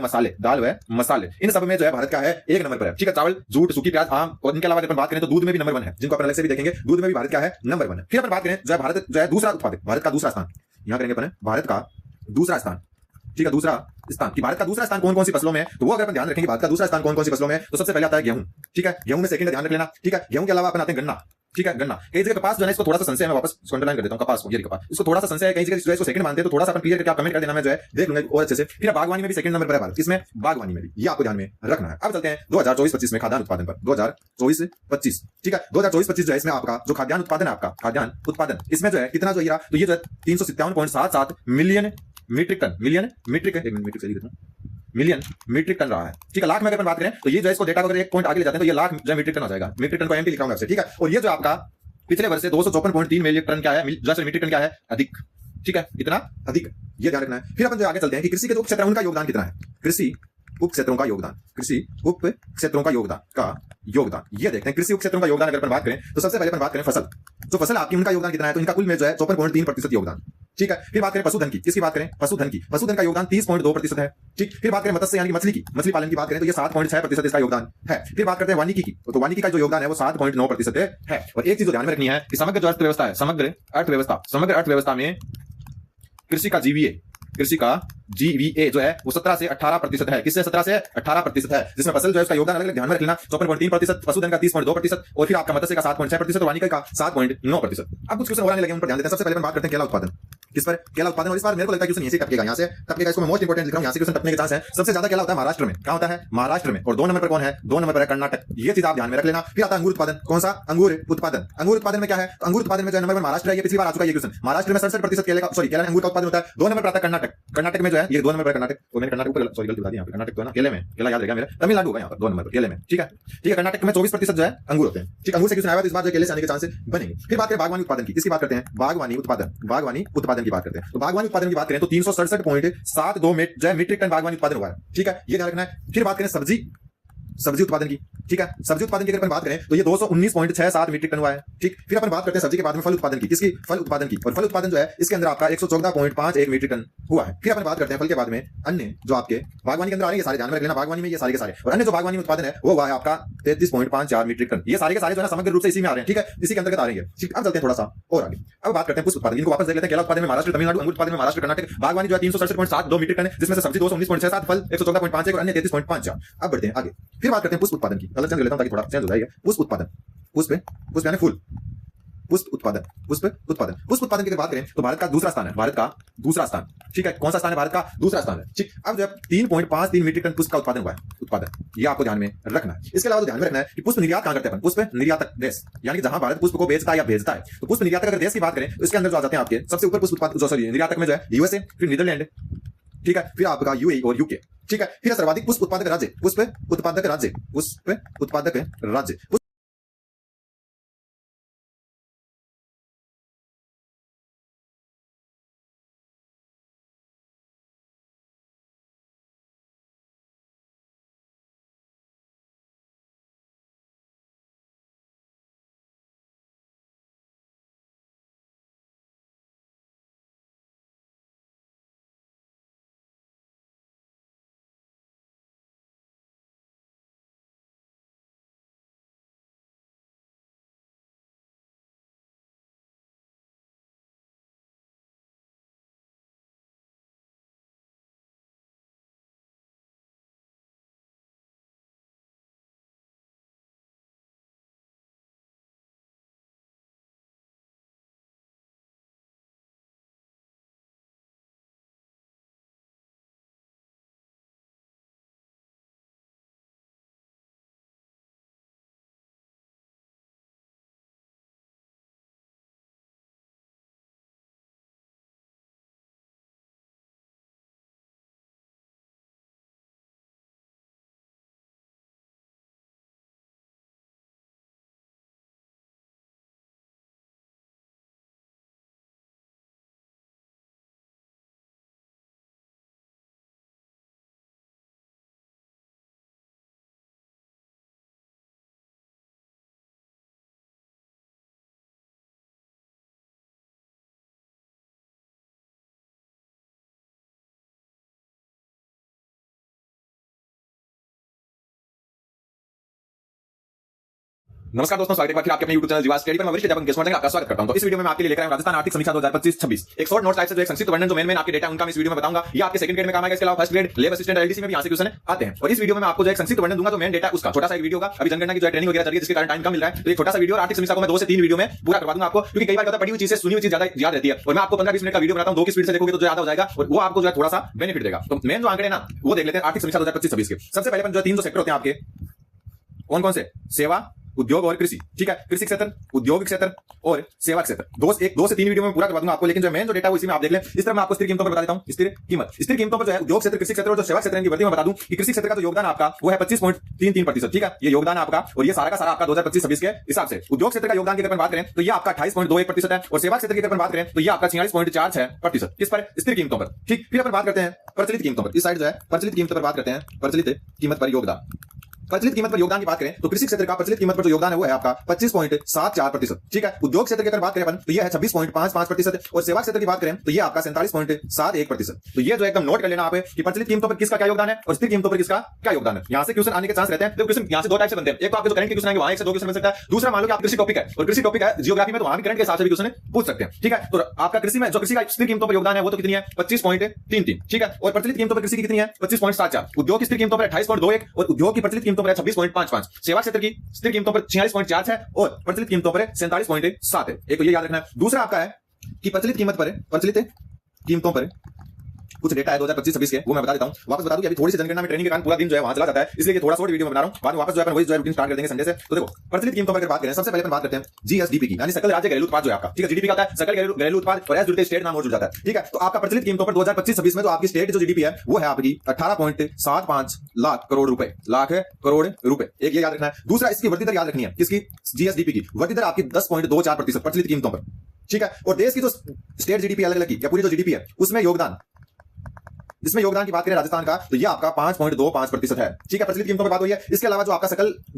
मसाले इन सब में जो है भारत का है 1 नंबर पर है। ठीक है, चावल, जूट, सूखी प्याज, आम और इनके अलावा अपन बात करें तो दूध में भी नंबर 1 है, जिनको अपन अलग से भी देखेंगे। दूध में भी भारत का है नंबर 1 है। फिर अपन बात करें जो है भारत जो है दूसरा उत्पादक, भारत का दूसरा स्थान यहां करेंगे अपन, भारत का दूसरा स्थान। ठीक है, दूसरा स्थान कि भारत का दूसरा स्थान कौन कौन सी फसलों में है, तो वो अगर अपन ध्यान रखेंगे भारत का दूसरा स्थान कौन कौन सी फसलों में है, तो सबसे पहले आता है गेहूं। ठीक है, गेहूं में सेकंड ध्यान रख लेना। ठीक है, गेहूं के अलावा अपन आते हैं गन्ना। ठीक है, गन्ना कई जगह कपास जो है इसको थोड़ा सा संशय है, मैं वापस अंडरलाइन कर देता हूं कपास को, ये कपास इसको थोड़ा सा संशय है, कई जगह जो है इसको सेकंड मानते हैं, तो थोड़ा सा अपन क्लियर करके आप कमेंट कर देना, मैं जो है देख लूंगा और अच्छे से। फिर बागवानी में भी सेकंड नंबर पर है भारत। इसमें बागवानी में भी, ये आपको ध्यान में रखना है। अब चलते हैं 2024-25 में खाद्यान्न उत्पादन पर। 2024-25 ठीक है, 2024-25 जो है इसमें आपका जो खाद्यान्न उत्पादन है, आपका खाद्यान्न उत्पादन इसमें जो है कितना जो है, तो ये जो है 357.77 मिलियन मीट्रिक टन रहा है। ठीक है, लाख में अगर अपन बात करें तो ये जो है इसको डेटा को अगर एक पॉइंट आगे ले जाते हैं तो ये लाख जो मीट्रिक टन हो जाएगा। मीट्रिक टन को एमटी लिखा हूं आपसे। ठीक है, और ये जो आपका पिछले वर्ष से 254.3 मीट्रिक टन क्या है, मीट्रिक टन क्या है, अधिक। ठीक है, इतना अधिक, ये ध्यान रखना है। फिर अपन जो आगे चलते हैं कि कृषि के जो क्षेत्र है उनका योगदान कितना है, कृषि उप क्षेत्रों का योगदान ये देखते हैं। कृषि उप क्षेत्रों का योगदान अगर अपन बात करें तो सबसे पहले अपन बात करें फसल, जो फसल आपकी उनका योगदान कितना है, तो इनका कुल में जो है 54.3% योगदान। ठीक है, फिर बात करें पशुधन की। किसकी बात करें, पशुधन का योगदान 30.2% है। ठीक, फिर बात करें मत्स्य यानी मछली पालन की बात करें तो ये 7.6% इसका योगदान है। फिर बात करते हैं वानिकी की, तो वानिकी का जो योगदान है वो 7.9% है। और एक चीज ध्यान में रखनी है कि समग्र जो अर्थव्यवस्था है, समग्र अर्थव्यवस्था में कृषि का जीवीए जो है वो 17 से 18% है। किससे 17 से 18% है, जिसमें फसल जो है उसका योगदान अलग अलग ध्यान में रखना, 54.3%, पशुधन का 30.2% और फिर आपका मत्स्य का 7.6% और वानिकी का 7.9%। अब कुछ क्वेश्चन और आने लगे, उन पर ध्यान देते हैं। सबसे पहले बात करते हैं केला उत्पादन। किस पर? केला उत्पादन। और इस बार मेरे को लगता है क्वेश्चन यहीं से टपकेगा, यहाँ से टपकेगा। इसको मैं मोस्ट इंपोर्टेंट लिख रहा हूँ, यहाँ से क्वेश्चन टपकने के चांस है। सबसे ज्यादा केला होता है महाराष्ट्र में। कहाँ होता है? महाराष्ट्र में। और 2 नंबर पर कौन है? 2 नंबर पर है कर्नाटक। ये चीज आप ध्यान में रख लेना। फिर आता है अंगूर उत्पादन। कौन सा? अंगूर उत्पादन। अंगूर उत्पादन में क्या है? अंगूर उत्पादन में जो नंबर महाराष्ट्र है, ये पिछली बार आ चुका है ये क्वेश्चन। महाराष्ट्र में 67% केले का केला अंगूर का उत्पादन होता है। 2 नंबर पर आता है कर्नाटक। कर्नाटक में जो है ये 2 नंबर पर कर्नाटक, और मैंने कर्नाटक ऊपर सॉरी गलती बता दी यहाँ पे, कर्नाटक तो है ना केले में, केला याद रहेगा मेरा। तमिलनाडु होगा यहाँ पर 2 नंबर पर केले में। ठीक है, ठीक है। कर्नाटक में 24% जो है अंगूर होते हैं। ठीक, अंगूर से क्वेश्चन आया तो इस बार जो केले से आने के चांसेस बनेंगे। फिर बात करें बागवानी उत्पादन की। किसकी बात करते हैं? बागवानी उत्पादन। बागवानी उत्पादन की बात करते हैं। तो बागवानी उत्पादन की बात करें तो 367.72 मीट्रिक टन बागवानी उत्पादन हुआ है। ठीक है, ये ध्यान रखना है। फिर बात करें सब्जी उत्पादन की। ठीक है, सब्जी उत्पादन की अगर अपन बात करें तो ये 219.67 मीट्रिक टन हुआ है। ठीक, फिर अपन बात करते हैं सब्जी के बाद में फल उत्पादन की। किसकी? फल उत्पादन की। और फल उत्पादन जो है इसके अंदर आपका 114.51 मीट्रिक टन हुआ है। फिर अपन बात करते हैं फल के बाद में अन्य जो आपके बागवानी के अंदर आ रहे हैं, ये सारे ध्यान में रख लेना। बागवानी में ये सारे के सारे, और अन्य जो बागवानी उत्पादन है वो हुआ है आपका 33.54 मीट्रिक टन। ये सारे के सारे जो है समग्र रूप से इसी में आ रहे हैं। ठीक है, इसी के अंतर्गत आ रही है। ठीक, अब चलते हैं थोड़ा सा और आगे। अब बात करते हैं पुष्प उत्पादन। इनको वापस देख लेते हैं। केला उत्पादन में महाराष्ट्र, तमिलनाडु, अंगूर उत्पादन में महाराष्ट्र, कर्नाटक, बागवानी जो है 367.72 मीट्रिक टन है, जिसमें से सब्जी 219.67, फल 114.51 और अन्य 33.54। अब बढ़ते हैं आगे। फिर बात करते हैं पुष्प उत्पादन की। अलग चेंज कर लेता हूं ताकि थोड़ा चेंज हो जाएगा। पुष्प उत्पादन, पुष्प यानी फूल, पुष्प उत्पादन, पुष्प उत्पादन। पुष्प उत्पादन की बात करें तो भारत का दूसरा स्थान है। भारत का दूसरा स्थान। ठीक है, कौन सा स्थान है? भारत का दूसरा स्थान है। ठीक, अब जब 3.53 मीट्रिक टन पुष्प का उत्पादन हुआ है, उत्पादन, ये आपको ध्यान में रखना है। इसके अलावा ध्यान में रखना है कि पुष्प निर्यात कहां करते हैं अपन? पुष्प निर्यातक देश, यानी कि जहां भारत पुष्प को बेचता है या भेजता है। तो पुष्प निर्यातक अगर देश की बात करें तो इसके अंदर जो आ जाते हैं आपके सबसे ऊपर पुष्प उत्पादन, सॉरी निर्यातक में जो है यूएसए, फिर नीदरलैंड, ठीक है, फिर आपका यूएई और यूके। ठीक है, फिर सर्वाधिक पुष्प उत्पादक राज्य, पुष्प उत्पादक राज्य, पुष्प उत्पादक राज्य। नमस्कार दोस्तों, स्वागत है एक बार फिर आपके अपने YouTube चैनल जीवा स्टडी पर। मैं वरिष्ठ अध्यापक गेस्ट आपका स्वागत करता हूं। तो इस वीडियो में मैं आपके लिए लेकर आया हूं राजस्थान आर्थिक समीक्षा 2025-26 एक शॉर्ट नोट टाइप से जो एक संक्षिप्त वर्णन जो मेन आपके डेटा उनका मैं इस वीडियो में बताऊंगा। ये आपके सेकंड ग्रेड में काम आएगा। इसके अलावा फर्स्ट ग्रेड लेब असिस्टेंट एलडीसी में भी यहां से क्वेश्चन आते हैं। और इस वीडियो में मैं आपको जो एक संक्षिप्त वर्णन दूंगा तो मेन डेटा उसका छोटा सा एक वीडियो होगा। अभी जनगणना की जो ट्रेनिंग वगैरह चल रही है जिसके कारण टाइम कम मिल रहा है, तो एक छोटा सा वीडियो और आर्थिक समीक्षा को मैं 2 से 3 वीडियो में पूरा करवा दूंगा आपको, क्योंकि कई बार होता है पढ़ी हुई चीजें सुनी हुई चीज ज्यादा याद रहती है। और मैं आपको 15-20 मिनट का वीडियो बनाता हूं, 2 की स्पीड से देखोगे तो ज्यादा हो जाएगा और वो आपको जो है थोड़ा सा बेनिफिट देगा। तो मेन जो आंकड़े ना वो देख लेते हैं आर्थिक समीक्षा 2025-26 के। सबसे पहले अपन जो 3 सेक्टर होते हैं आपके, कौन कौन से? सेवा, उद्योग और कृषि। ठीक है, कृषि क्षेत्र, उद्योग क्षेत्र और सेवा क्षेत्र। 2 से 3 वीडियो में पूरा करवा दूंगा आपको, लेकिन जो मेन जो डेटा वो इसी में आप देख लें। इस तरह मैं आपको स्थिर कीमतों पर बता देता हूं। स्थिर कीमतों पर जो है उद्योग क्षेत्र, कृषि क्षेत्र और जो सेवा क्षेत्र की वृद्धि में बता दूं कि कृषि क्षेत्र का जो योगदान आपका वो है 25.33%। ठीक है, ये योगदान आपका, और ये सारा का सारा आपका 2025-26 के हिसाब से। उद्योग क्षेत्र का योगदान की अगर बात करें तो ये आपका 28.21% है, और सेवा क्षेत्र की अगर बात करें तो ये आपका 46.46%। किस पर? स्थिर कीमतों पर। ठीक, फिर अपन बात करते हैं प्रचलित कीमतों पर। इस साइड जो है प्रचलित कीमत पर बात करते हैं। प्रचलित कीमत पर योगदान, प्रचलित कीमत पर योगदान की बात करें तो कृषि क्षेत्र का प्रचलित कीमत पर जो योगदान है वो है आपका 25.74%। ठीक है, उद्योग क्षेत्र की अगर बात करें अपन तो ये है 26.55%, और सेवा क्षेत्र की बात करें तो ये आपका 47.71%। तो ये जो एकदम नोट कर लेना आप कि प्रचलित कीमतों पर किसका क्या योगदान है और स्थिर कीमतों पर किसका क्या योगदान है। यहां से क्वेश्चन आने के चांस रहते हैं। तो क्वेश्चन यहां से 2 टाइप से बनते हैं। एक तो आपके जो करंट के क्वेश्चन आएंगे वहां 1 से 2 क्वेश्चन बन सकता है। दूसरा मान लो कि आप कृषि टॉपिक है और कृषि टॉपिक है जियोग्राफी में, तो वहां भी करंट के हिसाब से भी क्वेश्चन पूछ सकते हैं। ठीक है, तो आपका कृषि में जो कृषि का स्थिर कीमतों पर योगदान है वो तो कितनी है? 25.33। ठीक है, और प्रचलित कीमतों पर कृषि की कितनी है? 25.74। उद्योग की स्थिर कीमतों पर 28.21 और उद्योग की प्रचलित कीमतों पर 26.55। सेवा क्षेत्र की स्थिर कीमतों पर 46.4 है और प्रचलित कीमतों पर 47.7 है। एक तो ये याद रखना है। दूसरा आपका है कि प्रचलित कीमतों पर कुछ डेटा है 2025-26 के, वो मैं बता देता हूं। वापस बता दूं कि अभी थोड़ी सी जनगणना में ट्रेनिंग के कारण पूरा दिन जो है वहां चला जाता है, इसलिए थोड़ा शॉर्ट वीडियो में बना रहा हूं। बाद में वापस जो है अपन वही जो है रूटीन स्टार्ट कर देंगे संडे से। तो देखो प्रचलित कीमतों पर अगर बात करें, सबसे पहले अपन बात करते हैं जीएसडीपी की, यानी सकल राज्य घरेलू उत्पाद जो है आपका, ठीक है। जीडीपी का होता है सकल घरेलू उत्पाद, और एस जुड़ते स्टेट नाम और जुड़ जाता है, ठीक है। तो आपका प्रचलित कीमतों पर 2025-26 में जो आपकी स्टेट जो जीडीपी है वो है आपकी 18.75 लाख करोड़ रुपए, एक ये याद रखना है। दूसरा, इसकी वृद्धि दर याद रखनी है, किसकी? जीएसडीपी की वृद्धि दर आपकी 10.24% प्रचलित कीमतों पर, ठीक है। और देश की जो स्टेट जीडीपी अलग अलग की या पूरी जो जीडीपी है उसमें योगदान, इसमें योगदान की बात करें राजस्थान का, तो ये आपका 5.25% है, ठीक है। प्रचलित कीमतों पर बात हुई है। इसके अलावा जो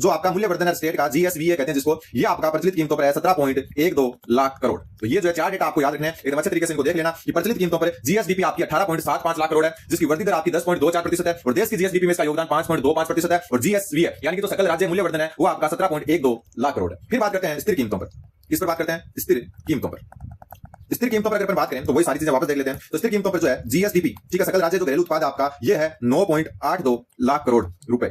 आपका मूल्यवर्धन है स्टेट का, जीएसवीए कहते हैं जिसको, ये आपका प्रचलित कीमतों पर है 17.12 लाख करोड़। तो ये जो है चार डेटा आपको याद रखने हैं, एकदम अच्छे तरीके से इनको देख लेना कि प्रचलित कीमतों पर जीएसडीपी आपकी 18.75 लाख करोड़ है, जिसकी वृद्धि दर आपकी 10.24% है, और देश की जीएसडीपी में इसका योगदान 5.25% है, और जीएसवीए यानी कि जो सकल राज्य मूल्यवर्धन है वो आपका 17.12 लाख करोड़ है। फिर बात करते हैं स्थिर कीमतों पर। किस पर बात करते हैं? स्थिर कीमतों पर। स्थिर कीमतों पर अगर अपन बात करें तो वही सारी चीजें वापस देख लेते हैं। तो स्थिर कीमतों पर जो है जीएसडीपी, ठीक है, सकल राज्य जो घरेलू उत्पाद आपका, ये है 9.82 लाख करोड़ रुपए,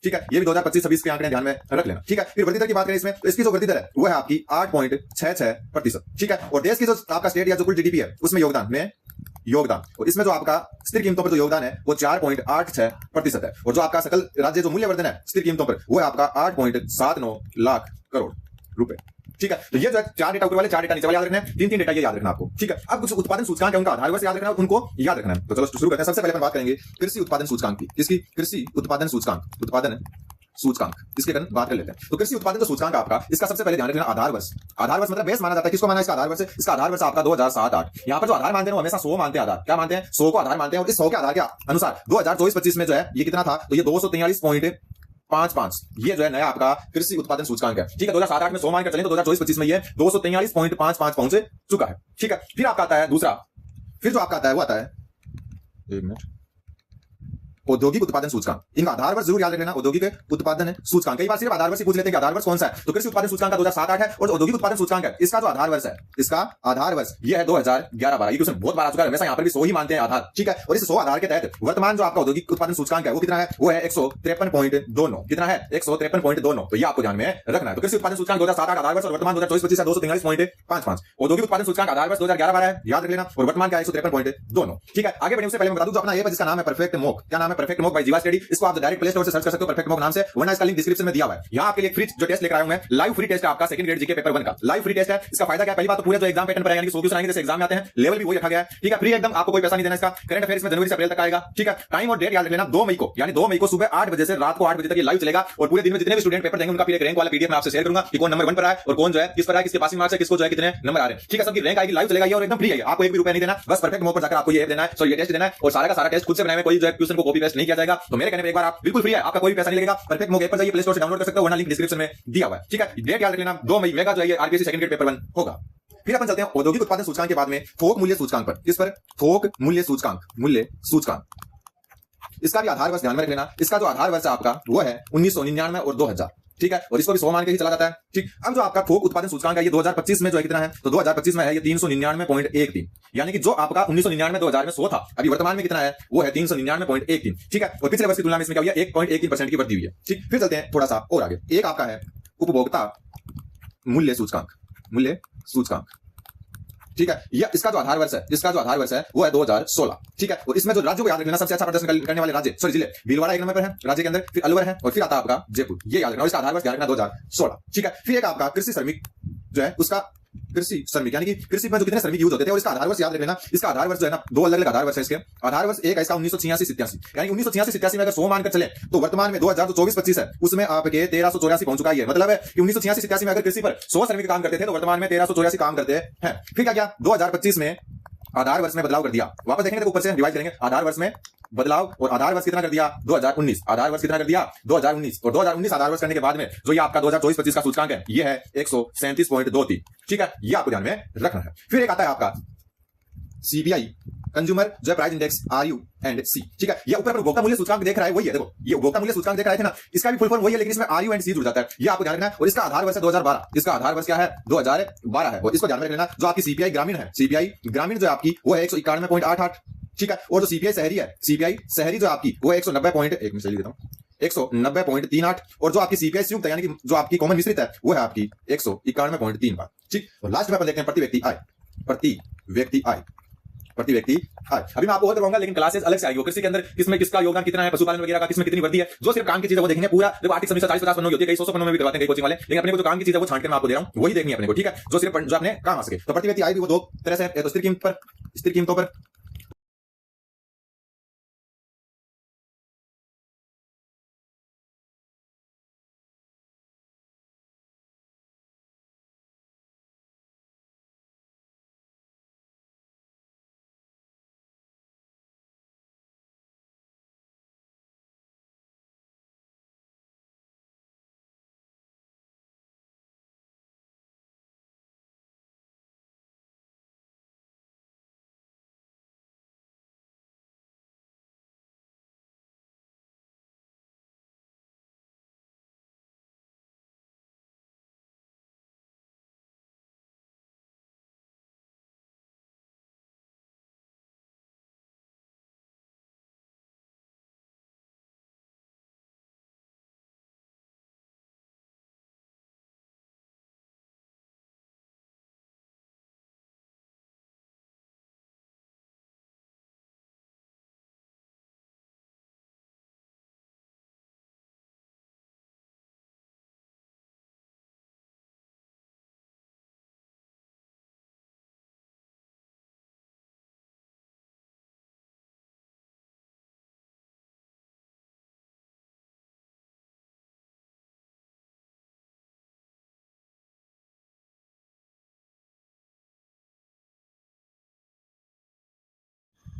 ठीक है। ये भी 2025-26 के आंकड़े ध्यान में रख लेना, ठीक है। फिर वृद्धि दर की बात करें इसमें, तो इसकी जो वृद्धि दर है वो है आपकी 8.66%, ठीक है। और देश की जो आपका स्टेट या जो कुल जीडीपी है उसमें योगदान, और इसमें जो आपका स्थिर कीमतों पर जो योगदान है वो 4.86% है, और जो आपका सकल राज्य जो मूल्यवर्धन है स्थिर कीमतों पर वो है आपका 8.79 लाख करोड़ रुपए, ठीक है। तो ये जो है चार डेटा ऊपर वाले, चार डेटा नीचे वाले याद रखना है, तीन डेटा ये याद रखना आपको, ठीक है। अब कुछ उत्पादन सूचकांक है उनका आधार वर्ष याद रखना है, उनको याद रखना है। तो चलो शुरू करते हैं। सबसे पहले अपन बात करेंगे कृषि उत्पादन सूचकांक की। किसकी? कृषि उत्पादन सूचकांक इसके कारण बात कर लेते हैं। तो कृषि उत्पादन जो सूचकांक आपका, इसका सबसे पहले ध्यान रखना आधार वर्ष मतलब बेस माना जाता है। किसको माना? इसका आधार वर्ष। इसका आधार वर्ष आपका 2007-08। यहाँ पर जो आधार मानते हैं वो हमेशा 100 मानते हैं। आधार क्या मानते हैं? 100 को आधार मानते हैं, और इस 100 के आधार के अनुसार 2024-25 में जो है ये कितना था? तो ये 243.55 ये जो है नया आपका कृषि उत्पादन सूचकांक है, ठीक है। 2007-08 में 100 मान कर चले तो 2024-25 में ये 243.55 पहुंच चुका है, ठीक है। फिर आपका आता है दूसरा, फिर जो आपका आता है वो आता है, एक मिनट, औद्योगिक उत्पादन सूचकांक। इनका आधार वर्ष जरूर याद रख लेना, औद्योगिक उत्पादन सूचकांक। कई बार सिर्फ आधार वर्ष ही पूछ लेते हैं कि आधार वर्ष कौन सा है। तो कृषि उत्पादन सूचकांक का 2007-08 है, और औद्योगिक उत्पादन सूचकांक है इसका जो आधार वर्ष है, इसका आधार वर्ष ये है 2011-12। ये क्वेश्चन बहुत बार आ चुका है, हमेशा यहाँ पर भी 100 ही मानते हैं आधार, ठीक है। और इस 100 आधार के तहत वर्तमान जो आपका औद्योगिक उत्पादन सूचकांक है वो कितना है? वो है 153.29। कितना है? 153.29। तो ये आपको ध्यान में रखना है। तो कृषि उत्पादन सूचकांक 2007-08 आधार वर्ष, और वर्तमान 2024-25 है 243.55। औद्योगिक उत्पादन सूचकांक आधार वर्ष 2011-12 है, याद रख लेना, और वर्तमान क्या है? 153.29, ठीक है। आगे बढ़ने से पहले मैं बता दूं जो अपना ऐप है जिसका नाम है परफेक्ट मॉक। क्या नाम है? परफेक्ट मॉक बाय जीवा स्टडी। इसको आप डायरेक्ट प्ले स्टोर से सर्च कर सकते हो परफेक्ट मॉक नाम से, वरना इसका लिंक डिस्क्रिप्शन में दिया हुआ है। यहाँ आपके लिए फ्री जो टेस्ट लेकर आया हूं मैं, लाइव फ्री टेस्ट है आपका, सेकंड ग्रेड जीके पेपर 1 का लाइव फ्री टेस्ट है। इसका फायदा क्या है? पहली बात तो पूरे जो एग्जाम पैटर्न पर आएगा, यानी कि 100 क्वेश्चन आएंगे जैसे एग्जाम में आते हैं, लेवल भी वही रखा गया है, ठीक है। फ्री एकदम, आपको कोई पैसा नहीं देना इसका। करंट अफेयर्स में जनवरी से अप्रैल तक आएगा, ठीक है। टाइम और डेट याद रख लेना, 2 मई को, यानी 2 मई को सुबह 8 बजे से रात को 8 बजे तक ये लाइव चलेगा, और पूरे दिन में जितने भी स्टूडेंट पेपर देंगे उनका फिर एक रैंक वाला पीडीएफ मैं आपसे शेयर करूंगा कि कौन नंबर 1 पर आया और कौन जो है किस पर आया, किसके पासिंग मार्क्स है, किसको जो है कितने नंबर आ रहे हैं, ठीक है। सबकी रैंक आएगी, लाइव चलेगा ये, और एकदम फ्री है, आपको एक भी रुपया नहीं देना। बस परफेक्ट मॉक पर जाकर आपको ये देना है, सो ये टेस्ट देना है, और सारा का सारा टेस्ट खुद से बनाए, कोई जो है क्वेश्चन को कॉपी पेस्ट नहीं किया जाएगा। तो मेरे कहने पर एक बार आप बिल्कुल फ्री है, आपका कोई पैसा नहीं लगेगा। परफेक्ट मॉक ऐप पर जाइए, प्ले स्टोर से डाउनलोड कर सकते हो, वरना लिंक डिस्क्रिप्शन में दिया हुआ है, ठीक है। डेट याद रख लेना, 2 मई मेगा जो है ये आरपीएससी सेकंड ग्रेड पेपर 1 होगा। फिर अपन चलते हैं औद्योगिक उत्पादन सूचकांक के बाद में थोक मूल्य सूचकांक पर। किस पर? थोक मूल्य सूचकांक। इसका भी आधार वर्ष ध्यान में रख लेना। इसका जो आधार वर्ष है आपका वो है 1999 और 2000, ठीक है। और इसको भी 100 मान के ही चला जाता है, ठीक। अब जो आपका थोक उत्पादन सूचकांक है ये 2025 में जो है कितना है? तो 2025 में है ये 399.13, यानी कि जो आपका 1999-2000 में 100 था, अभी वर्तमान में कितना है? वो है 399.13, ठीक है। और पिछले वर्ष की तुलना में इसमें क्या हुआ? 1.13% की वृद्धि हुई है, ठीक। फिर चलते हैं थोड़ा सा और आगे। एक आपका है उपभोक्ता मूल्य सूचकांक, ठीक है। या इसका जो आधार वर्ष है वो है 2016, ठीक है। और इसमें जो राज्यों को याद रखना, सबसे अच्छा प्रदर्शन करने वाले राज्य जिले, भीलवाड़ा 1 नंबर पर है राज्य के अंदर, फिर अलवर है, और फिर आता है आपका जयपुर, ये याद रखना। और इसका आधार वर्ष याद रखना 2016, ठीक है। फिर एक आपका कृषि श्रमिक जो है उसका कृषि श्रमिक, यानी कि कृषि में जो कितने श्रमिक यूज होते थे, और इसका आधार वर्ष याद रख लेना। इसका आधार वर्ष जो है ना, 2 अलग अलग आधार वर्ष है इसके। आधार वर्ष एक है इसका 1986-87, यानी 1986-87 में अगर 100 मानकर चले तो वर्तमान में 2024-25 है उसमें आपके 1384 पहुंच चुका है। मतलब है कि 1986-87 में अगर कृषि पर 100 श्रमिक काम करते थे तो वर्तमान में 1384 काम करते हैं। फिर क्या 2025 में आधार वर्ष में बदलाव कर दिया। वापस देखेंगे तो ऊपर से रिवाइज करेंगे। आधार वर्ष में बदलाव, और आधार वर्ष कितना कर दिया? 2019। आधार वर्ष कितना कर दिया? 2019। और 2019 आधार वर्ष करने के बाद में जो ये आपका 2024-25 का सूचकांक है ये है 137.23, ठीक है। ये आपको ध्यान में रखना है। फिर एक आता है आपका सीपीआई, कंज्यूमर जो है प्राइस इंडेक्स, RU&C, ठीक है। ये ऊपर पर उपभोक्ता मूल्य सूचकांक देख रहा है वही है, देखो ये उपभोक्ता मूल्य सूचकांक देख रहे थे ना, इसका भी फुल फॉर्म वही है, लेकिन इसमें RU&C जुड़ जाता है, ये आपको ध्यान रखना है। और इसका आधार वर्ष है 2012। इसका आधार वर्ष क्या है? 2012 है। और इसको ध्यान में रख लेना। जो आपकी सीपीआई ग्रामीण है, सीपीआई ग्रामीण जो आपकी वो है 191.88, ठीक है। और जो सीपीआई शहरी है, सीपीआई शहरी जो आपकी वो है 190.38, और जो आपकी सीपीआई संयुक्त है, यानी कि जो आपकी कॉमन मिश्रित है वो है आपकी 191.35, ठीक। और लास्ट में अपन देखते हैं प्रति व्यक्ति आय। प्रति व्यक्ति आय, प्रति व्यक्ति आय। अभी मैं आपको और करवाऊंगा, लेकिन क्लासेस अलग से आएगी। कृषि के अंदर किसमें किसका योगदान कितना है, पशुपालन वगैरह का किसमें कितनी वृद्धि है, जो सिर्फ काम की चीज है वो देखेंगे पूरा। देखो आर्थिक समीक्षा 40-50 पन्नों की होती है, कई 100 पन्नों में भी करवाते हैं कई कोचिंग वाले, लेकिन अपने को जो काम की चीज है वो छांट के मैं आपको दे रहा हूं, वही देखनी है अपने को, ठीक है, जो सिर्फ जो अपने काम आ सके। तो प्रति व्यक्ति आय भी वो दो तरह से है, तो स्थिर कीमत पर, स्थिर कीमतों पर,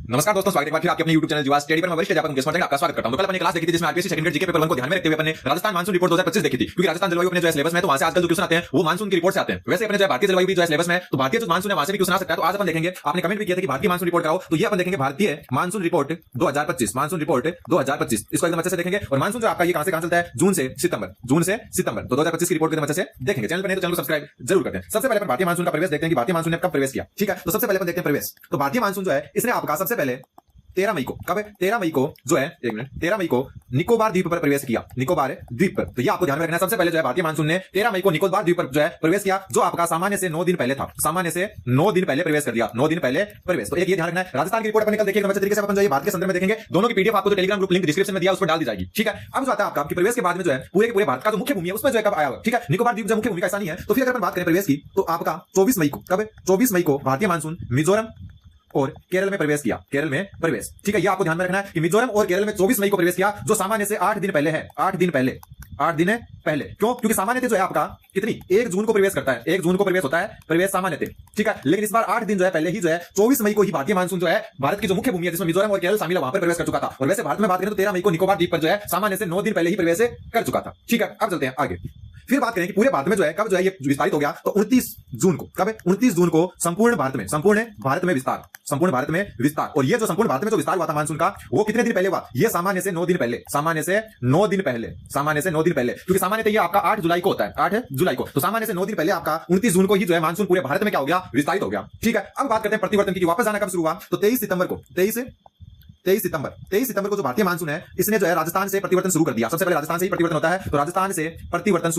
नमस्कार दोस्तों, स्वागत है एक बार फिर आपके अपने YouTube चैनल जीवा स्टडी पर। मैं वरिष्ठ अध्यापक मुकेश मौर्य आपका स्वागत करता हूं। तो कल अपनी क्लास देखी थी जिसमें RPSC second grade GK paper 1 को ध्यान में रखते हुए अपने राजस्थान मानसून रिपोर्ट 2025 देखी थी, क्योंकि राजस्थान जलवायु अपने जो है सिलेबस में, तो वहां से आजकल जो क्वेश्चन आते हैं वो मानसून की रिपोर्ट से आते हैं। वैसे अपने जो है भारतीय जलवायु भी जो है सिलेबस में, तो भारतीय जो मानसून है वहां से भी क्वेश्चन आ सकता है। तो आज अपन देखेंगे, आपने कमेंट भी किया था कि भारतीय मानसून रिपोर्ट कराओ, तो ये अपन देखेंगे भारतीय मानसून रिपोर्ट 2025, मानसून रिपोर्ट 2025, इसको एकदम अच्छे से देखेंगे। और मानसून जो आपका ये कहां से कहां चलता है, जून से सितंबर, जून से सितंबर, तो 2025 की रिपोर्ट को एकदम अच्छे से देखेंगे। चैनल पर नहीं तो चैनल को सब्सक्राइब जरूर करते हैं। सबसे पहले अपन भारतीय मानसून का प्रवेश देखते हैं कि भारतीय मानसून ने कब प्रवेश किया, ठीक है। तो सबसे पहले अपन देखते हैं प्रवेश। तो भारतीय मानसून जो है इसने आपका सबसे पहले 13 मई को, कब है, 13 मई को जो है, एक मिनट, 13 मई को निकोबार द्वीप पर प्रवेश किया, निकोबार द्वीप पर। तो ये आपको ध्यान में रखना है। सबसे पहले जो है भारतीय मानसून ने 13 मई को निकोबार द्वीप पर जो है प्रवेश किया, जो आपका सामान्य से 9 दिन पहले था, सामान्य से 9 दिन पहले प्रवेश कर दिया, 9 दिन पहले प्रवेश। तो एक ये ध्यान रखना है। राजस्थान की रिपोर्ट अपन कल देखिएगा, अच्छे तरीके से अपन जो है भारत के संदर्भ में देखेंगे। दोनों की पीडीएफ आपको टेलीग्राम ग्रुप लिंक डिस्क्रिप्शन में दिया, उस पर डाल दी जाएगी, ठीक है। अब जो आता है आपका प्रवेश के बाद में जो है पूरे के पूरे भारत का जो मुख्य भूमि है उसमें जो है कब आया हुआ, ठीक है। निकोबार द्वीप जो मुख्य भूमि का ऐसा नहीं है। तो फिर अगर अपन बात करें प्रवेश की, तो आपका 24 मई को, कब है, 24 मई को भारतीय मानसून मिजोरम और केरल में प्रवेश किया, केरल में प्रवेश, ठीक है। ये आपको ध्यान में रखना है कि मिजोरम और केरल में 24 मई को प्रवेश किया, जो सामान्य से 8 दिन पहले है, 8 दिन पहले, 8 दिन पहले। क्यों? क्योंकि सामान्य जो है आपका कितनी, 1 जून को प्रवेश करता है, 1 जून को प्रवेश होता है, प्रवेश सामान्य, ठीक है। लेकिन इस बार 8 दिन जो है पहले ही जो है 24 मई को ही भारतीय मानसून जो है भारत की जो मुख्य भूमि है जिसमें मिजोरम और केरल शामिल है वहां पर प्रवेश कर चुका था। और वैसे भारत में बात करें तो 13 मई को निकोबार द्वीप पर जो है सामान्य से 9 दिन पहले ही प्रवेश कर चुका था, ठीक है। अब चलते हैं आगे। फिर बात करें कि पूरे भारत में जो है कब जो है ये विस्तारित हो गया, तो 29 जून को, कब है, 29 जून को संपूर्ण भारत में, संपूर्ण भारत में विस्तार, संपूर्ण भारत में विस्तार। और ये जो संपूर्ण भारत में जो विस्तार हुआ था मानसून का, वो कितने दिन पहले हुआ, ये सामान्य से 9 दिन पहले, सामान्य से 9 दिन पहले, सामान्य से 9 दिन पहले, क्योंकि सामान्य ये आपका 8 जुलाई को होता है, 8 जुलाई को। तो सामान्य से 9 दिन पहले आपका 29 जून को ही जो है मानसून पूरे भारत में क्या हो गया, विस्तारित हो गया, ठीक है। अब बात करते हैं प्रतिवर्तन की, वापस जाना कब शुरू हुआ, तो 23 सितंबर को, 23 सितंबर को जो भारतीय मानसून है इसने जो है राजस्थान से प्रतिवर्तन शुरू कर दिया। सबसे पहले राजस्थान से ही प्रतिवर्तन होता है, तो राजस्थान से प्रतिवर्तन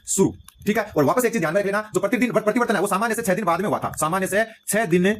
शुरू, ठीक है। और वापस एक चीज ध्यान में रख लेना, जो प्रतिवर्तन है वो सामान्य से 6 दिन बाद में हुआ था, सामान्य से 6 दिन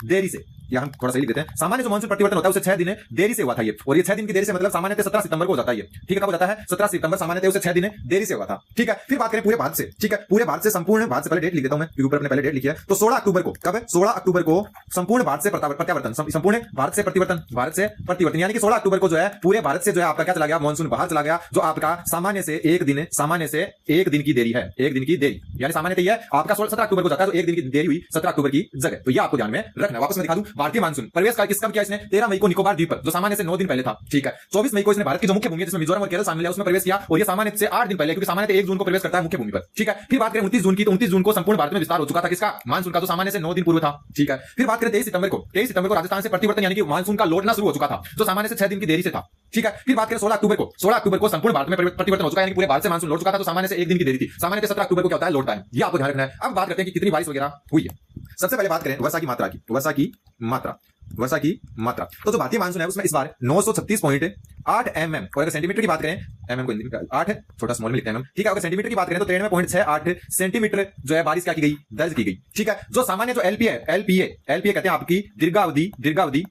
देरी से, या हम थोड़ा सा लिख देते हैं, सामान्य जो मानसून परिवर्तन होता है उसे 6 दिन देरी से हुआ था ये। और ये 6 दिन की देरी से मतलब सामान्यतः 17 सितंबर को हो जाता है ये, ठीक है। कब हो जाता है, 17 सितंबर, सामान्यतः उसे 6 दिन देरी से हुआ था, ठीक है। फिर बात करें पूरे भारत से, ठीक है, पूरे भारत से, संपूर्ण भारत से, पहले डेट लिख देता हूं मैं क्योंकि ऊपर अपने पहले डेट लिखी है। तो 16 अक्टूबर को, कब है, 16 अक्टूबर को संपूर्ण भारत से प्रत्यावर्तन, संपूर्ण भारत से प्रतिवर्तन, भारत से प्रतिवर्तन, यानी कि 16 अक्टूबर को जो है पूरे भारत से जो है आपका क्या चला गया, मानसून बाहर चला गया, जो आपका सामान्य से 1 दिन, सामान्य से 1 दिन की देरी है, 1 दिन की देरी, यानी सामान्यतः ये आपका 17 अक्टूबर को जाता है, तो 1 दिन की देरी हुई 17 अक्टूबर की जगह। तो ये आपको ध्यान में रखना। वापस मैं दिखा दूं, भारतीय मानसून प्रवेश का किसका किया इसने, 13 मई को निकोबार द्वीप पर, जो सामान्य से 9 दिन पहले था, ठीक है। 24 मई को इसने भारत की जो मुख्य भूमि है जिसमें मिजोरम और केरल शामिल है उसमें प्रवेश किया, और ये सामान्य से 8 दिन पहले, क्योंकि सामान्य 1 जून को प्रवेश करता है मुख्य भूमि पर, ठीक है। फिर बात करें 29 जून की, तो 29 जून को संपूर्ण भारत में विस्तार हो चुका था किसका, मानसून का, जो सामान्य से 9 दिन पूर्व था, ठीक है। फिर बात करें 23 सितंबर को, 23 सितंबर को राजस्थान से प्रतिवर्तन यानी कि मानसून का लौटना शुरू हो चुका था, जो सामान्य से 6 दिन की देरी से था, ठीक है। फिर बात करें 16 अक्टूबर को, 16 अक्टूबर को संपूर्ण भारत में प्रतिवर्तन हो चुका है, यानी पूरे भारत से मानसून लौट चुका था, तो सामान्य से 1 दिन की देरी थी, सामान्य 17 अक्टूबर को क्या होता है, लौटता है। ये आपको ध्यान रखना है। अब बात करते हैं कि कितनी बारिश वगैरह हुई है। सबसे पहले बात करें वर्षा की मात्रा की, वर्षा की मात्रा, वर्षा की मात्रा। तो जो भारतीय मानसून है उसमें इस बार 936.8 mm, और अगर सेंटीमीटर की बात करें, mm को हिंदी में 8 है, छोटा स्मॉल में लिखते हैं mm, ठीक है। अगर सेंटीमीटर की बात करें तो 93.68 सेंटीमीटर जो है बारिश क्या की गई, दर्ज की गई, ठीक है। जो सामान्य जो एलपीए कहते हैं आपकी दीर्घावधि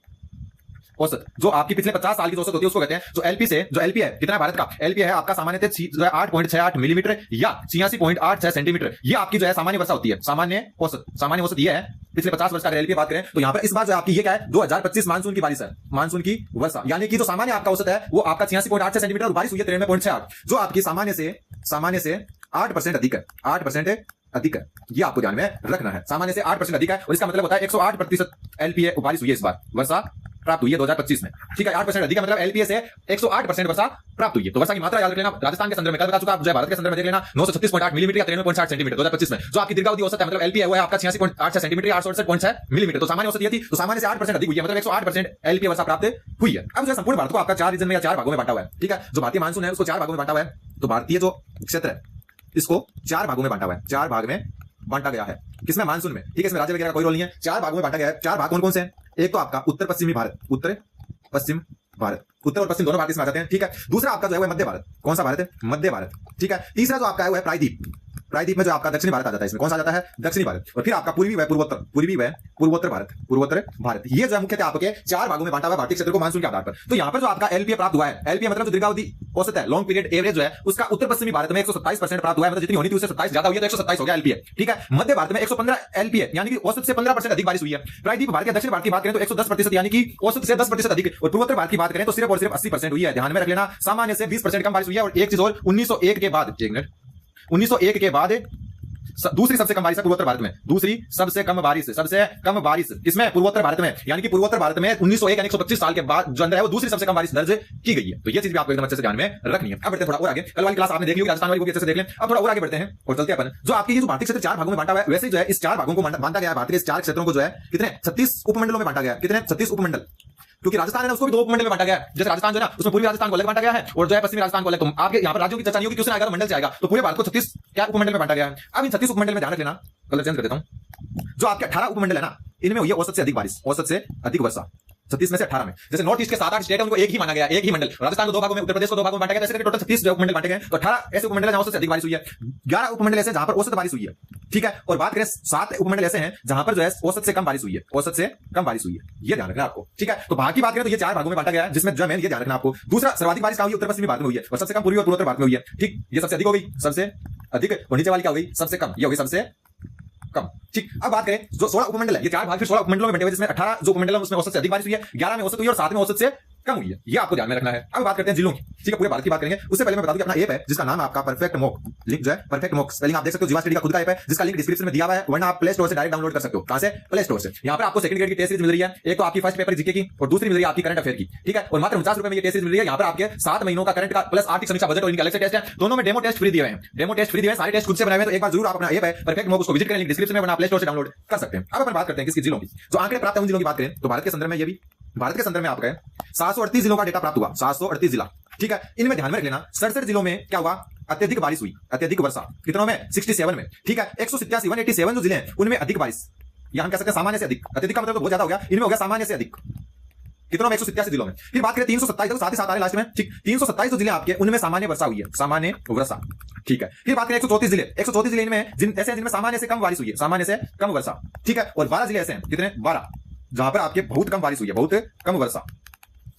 औसत, जो आपकी पिछले 50 साल की औसत होती है उसको कहते हैं। जो एलपी है कितना भारत का, एलपी है आपका सामान्य जो है 8.68 मिलीमीटर या 86.86 सेंटीमीटर, ये आपकी जो है सामान्य वर्षा होती है। सामान्य औसत ये है पिछले 50 वर्ष का अगर एलपी बात करें तो यहाँ पर इस बार जो आपकी ये क्या है 2025 मानसून की बारिश है, मानसून की वर्षा, यानी कि जो सामान्य आपका औसत है वो आपका 86.86 सेंटीमीटर और बारिश हुई है 93.68, जो आपकी सामान्य से 8% अधिक है, 8% अधिक है। ये आपको ध्यान में रखना है, सामान्य से 8% अधिक है, और इसका मतलब होता है 108% एलपीए बारिश हुई है इस बार, वर्षा प्राप्त हुई है 2025 में, ठीक है। 8% अधिक है मतलब एलपीए से 108% वर्षा प्राप्त हुई है। तो वर्षा की मात्रा याद रख लेना, राजस्थान के संदर्भ में कल बता चुका, भारत के संदर्भ में देख लेना 936.8 मिलीमीटर या 93.60 सेंटीमीटर 2025 में। जो आपकी दीर्घावधि औसत है मतलब एलपीए वो है आपका 86.86 सेंटीमीटर या 868.6 मिलीमीटर। तो सामान्य औसत ये थी, तो सामान्य से 8% अधिक हुई है मतलब 108% एलपीए वर्षा प्राप्त हुई है। अब जो संपूर्ण भारत को आपका 4 रीजन में या 4 भागों में बांटा हुआ है, ठीक है। जो भारतीय मानसून है उसको 4 भागों में बांटा हुआ है। तो भारतीय जो क्षेत्र है इसको 4 भागों में बांटा हुआ है, 4 भाग में बांटा गया है। किसमें, मानसून में, ठीक है। इसमें राज्य वगैरह का कोई रोल नहीं है, 4 भागों में बांटा गया है। 4 भाग कौन कौन से हैं? एक तो आपका उत्तर पश्चिमी भारत, उत्तर और पश्चिम दोनों भाग इसमें आ जाते हैं, ठीक है। दूसरा आपका जो है मध्य भारत, कौन सा भारत है, मध्य भारत, ठीक है। तीसरा जो आपका है वो है प्रायद्वीप में जो आपका दक्षिणी भारत आ जाता है, इसमें कौन सा आ जाता है, दक्षिणी भारत। और फिर आपका पूर्वी व पूर्वोत्तर भारत। ये जो है मुख्यतः आपके 4 भागों में बांटा हुआ भारतीय क्षेत्र को मानसून के आधार पर। तो यहाँ पर जो आपका एलपीए प्राप्त हुआ है, एलपीए मतलब जो दीर्घावधि औसत है, लॉन्ग पीरियड एवरेज जो है उसका उत्तर पश्चिमी भारत में 127% प्राप्त हुआ है, मतलब जितनी होनी थी उससे 27 ज्यादा हुई है तो 127 हो गया एलपीए, ठीक है। मध्य भारत में 115 एलपीए यानी कि औसत से 15% अधिक बारिश हुई है। प्रायद्वीप भारत के दक्षिण भारत की बात करें तो 110% यानी कि औसत से 10% अधिक, और पूर्वोत्तर भारत की बात करें तो सिर्फ और सिर्फ 80% हुई है। ध्यान में रख लेना, सामान्य से 20% कम बारिश हुई है। और एक चीज और, 1901 के बाद, 1901 के बाद दूसरी सबसे कम बारिश है पूर्वोत्तर भारत में, दूसरी सबसे कम बारिश इसमें पूर्वोत्तर भारत में, यानी कि पूर्वोत्तर भारत में 1901 यानी 125 साल के बाद जो अंदर है वो दूसरी सबसे कम बारिश दर्ज की गई है। तो ये चीज भी आपको एकदम अच्छे से ध्यान में रखनी है। अब बढ़ते थोड़ा और आगे, कल वाली क्लास आपने देख ली, राजस्थान वाली को भी अच्छे से देख लें। अब थोड़ा और आगे बढ़ते हैं और चलते हैं अपन, जो आपकी ये जो भारतीय क्षेत्र 4 भागों में बांटा हुआ है, वैसे जो है इस 4 भागों को बांटा गया है। भारतीय इस 4 क्षेत्रों को जो है कितने 36 उपमंडलों में बांटा गया है, कितने 36 उपमंडल, क्योंकि राजस्थान है ना उसको भी 2 उपमंडल में बांटा गया है। जैसे राजस्थान जो है ना उसमें पूर्वी राजस्थान को अलग बांटा गया है और जो है पश्चिमी राजस्थान को अलग। तो आपके यहाँ पर राज्यों की चर्चा नहीं होगी, क्वेश्चन आएगा तो मंडल से आएगा। तो पूरे भारत को 36 क्या उपमंडल में बांटा गया है। अब इन 36 उपमंडल में ध्यान रख लेना, कलर चेंज कर देता हूं। जो आपके 18 उपमंडल है ना, इनमें हुई है औसत से अधिक बारिश, औसत से अधिक वर्षा 36 में से 18 में। जैसे नॉर्थ ईस्ट के 7-8 स्टेट है उनको एक ही माना गया, एक ही मंडल। राजस्थान को 2 भागों में, उत्तर प्रदेश को 2 भागों में बांटा गया, जैसे टोटल 36 उपमंडल बांटे गए। तो 18 ऐसे उपमंडल है जहां औसत से अधिक बारिश हुई है, 11 उपमंडल ऐसे जहां पर औसत बारिश हुई है, ठीक है। और बात करें 7 उपमंडल ऐसे हैं जहां पर जो है औसत से कम बारिश हुई है, औसत से कम बारिश हुई है। ये ध्यान रखना आपको, ठीक है। तो भाग की बात करें तो ये 4 भागों में बांटा गया है, जिसमें जो है ये ध्यान रखना आपको। दूसरा, सर्वाधिक बारिश कहां हुई है, उत्तर पश्चिमी भारत में हुई है, और सबसे कम पूर्वी और पूर्वोत्तर भारत में हुई है, ठीक। ये सबसे अधिक हो गई, सबसे अधिक, और नीचे वाली क्या हो गई, सबसे कम, ये हो गई सबसे कम, ठीक। अब बात करें जो 16 उपमंडल है, ये 4 भाग फिर 16 उपमंडलों में बंटे हुए, जिसमें 18 जो उपमंडल है उसमें औसत से अधिक बारिश हुई है, 11 में औसत हुई है और 7 में औसत से कम हुई है। ये आपको ध्यान में रखना है। अब बात करते हैं जिलों की, ठीक है। पूरे भारत की बात करेंगे उससे पहले मैं बता दूं कि अपना ऐप है जिसका नाम है आपका परफेक्ट मॉक, लिंक जो है परफेक्ट मॉक, स्पेलिंग आप देख सकते हो, जीवा स्टडी का खुद का ऐप है जिसका लिंक डिस्क्रिप्शन में दिया हुआ है, वरना आप प्ले स्टोर से डायरेक्ट डाउनलोड कर सकते हो। कहां से, प्ले स्टोर से। यहां पर आपको सेकंड ग्रेड की टेस्ट सीरीज मिल रही है, एक तो आपकी फर्स्ट पेपर जीके की और दूसरी मिल रही है आपकी करंट अफेयर की, ठीक है। और मात्र 49 रुपए में ये टेस्ट सीरीज मिल रही है। यहां पर आपके 7 महीनों का करंट का प्लस आर्थिक समीक्षा बजट और इनके अलग से टेस्ट है, दोनों में डेमो टेस्ट फ्री दिए हैं, डेमो टेस्ट फ्री दिए हैं, सारे टेस्ट खुद से बनाए हुए हैं। तो एक बार जरूर आप अपना ऐप है परफेक्ट मॉक उसको विजिट करें, लिंक डिस्क्रिप्शन में, वरना प्ले स्टोर से डाउनलोड कर सकते हैं। अब अपन बात करते हैं किसकी, जिलों की। जो आंकड़े प्राप्त हैं उन जिलों की बात करें तो भारत के संदर्भ में ये भी, भारत के संदर्भ में आपका 738 जिलों का डेटा प्राप्त हुआ, 738 जिला, ठीक है। इनमें ध्यान में रख लेना 67 जिलों में क्या हुआ, अत्यधिक बारिश हुई, अत्यधिक वर्षा। कितनों में, 67 में, ठीक है। 187 जो जिले हैं उनमें अधिक बारिश, या हम कह सकते हैं सामान्य से अधिक, अत्यधिक का मतलब तो बहुत ज्यादा हो गया, इनमें हो गया सामान्य से अधिक। कितनों में, 187 जिलों में। फिर बात करें 327, साथ ही साथ आ रहे लास्ट में, ठीक। 327 जो जिले आपके उनमें सामान्य वर्षा हुई है, सामान्य वर्षा, ठीक है। फिर बात करें 134 जिले, 134 जिले इनमें ऐसे हैं जिनमें सामान्य से कम बारिश हुई है, सामान्य से कम वर्षा, ठीक है। और 12 जिले ऐसे हैं, कितने, 12, जहां पर आपके बहुत कम बारिश हुई है, बहुत कम वर्षा,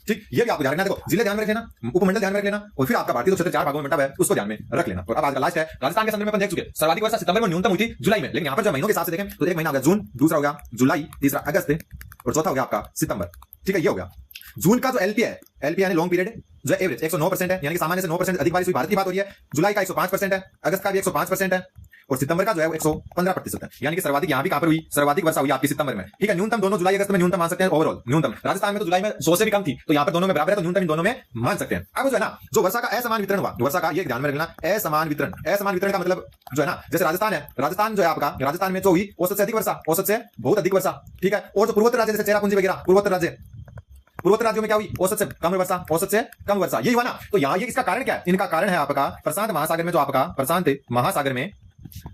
ठीक। ये भी आपको ध्यान रखना, देखो जिले ध्यान में रख लेना, उपमंडल ध्यान में रख लेना, और फिर आपका भारतीय क्षेत्र 4 भागों में बंटा हुआ है उसको ध्यान में रख लेना। और अब आज का लास्ट है, राजस्थान के संदर्भ में अपन देख चुके, सर्वाधिक वर्षा सितंबर में, न्यूनतम हुई थी जुलाई में। लेकिन यहाँ पर जो महीनों के हिसाब से देखें तो एक महीना हो गया जून, दूसरा हो गया जुलाई, तीसरा अगस्त और चौथा हो गया आपका सितंबर, ठीक है। ये हो गया जून का जो एलपी है, एलपी यानी लॉन्ग पीरियड जो एवरेज 109% है, यानी कि सामान्य से 9% अधिक बारिश हुई, भारत की बात हो रही है। जुलाई का 105% है, अगस्त का भी 105% है, और सितंबर का जो है 115% है, यानी कि सर्वाधिक यहाँ भी कहां पर हुई, सर्वाधिक वर्षा हुई आपकी सितंबर में, ठीक है। न्यूनतम दोनों जुलाई अगस्त में न्यूनतम मान सकते हैं, ओवरऑल न्यूनतम। राजस्थान में तो जुलाई में 100 से भी कम थी, तो यहाँ पर दोनों में बराबर है, तो न्यूनतम इन दोनों में मान सकते हैं। अब जो है ना, जो वर्षा का असमान वितरण हुआ, वर्षा का ये ध्यान में रखना, असमान वितरण, असमान वितरण का मतलब जो है ना, जैसे राजस्थान है, राजस्थान जो है आपका, राजस्थान में जो हुई औसत से अधिक वर्षा, औसत से बहुत अधिक वर्षा, ठीक है। और जो पूर्वोत्तर राज्य जैसे चेरापूंजी वगैरह, पूर्वोत्तर राज्यों में क्या हुई, औसत से कम वर्षा, औसत से कम वर्षा, यही हुआ ना। तो यहाँ ये इसका कारण क्या है, इनका कारण है आपका प्रशांत महासागर में, जो आपका प्रशांत महासागर में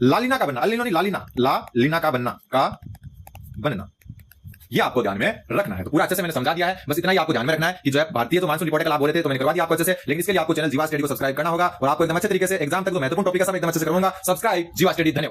लालिना का बनना, लालिना का बनना, ये आपको ध्यान में रखना है। तो पूरा अच्छे से मैंने समझा दिया है, बस इतना ही आपको ध्यान में रखना है कि जो है भारतीय जो मानसून रिपोर्ट का लाभ हो रहे थे तो मैंने करवा दिया आपको अच्छे से, लेकिन इसके लिए आपको चैनल जीवा स्टडी को सब्सक्राइब करना होगा और आपको एकदम अच्छे तरीके से एग्जाम तक जो महत्वपूर्ण टॉपिक है सब एकदम अच्छे से करवाऊंगा। सब्सक्राइब जीवा स्टडी। धन्यवाद।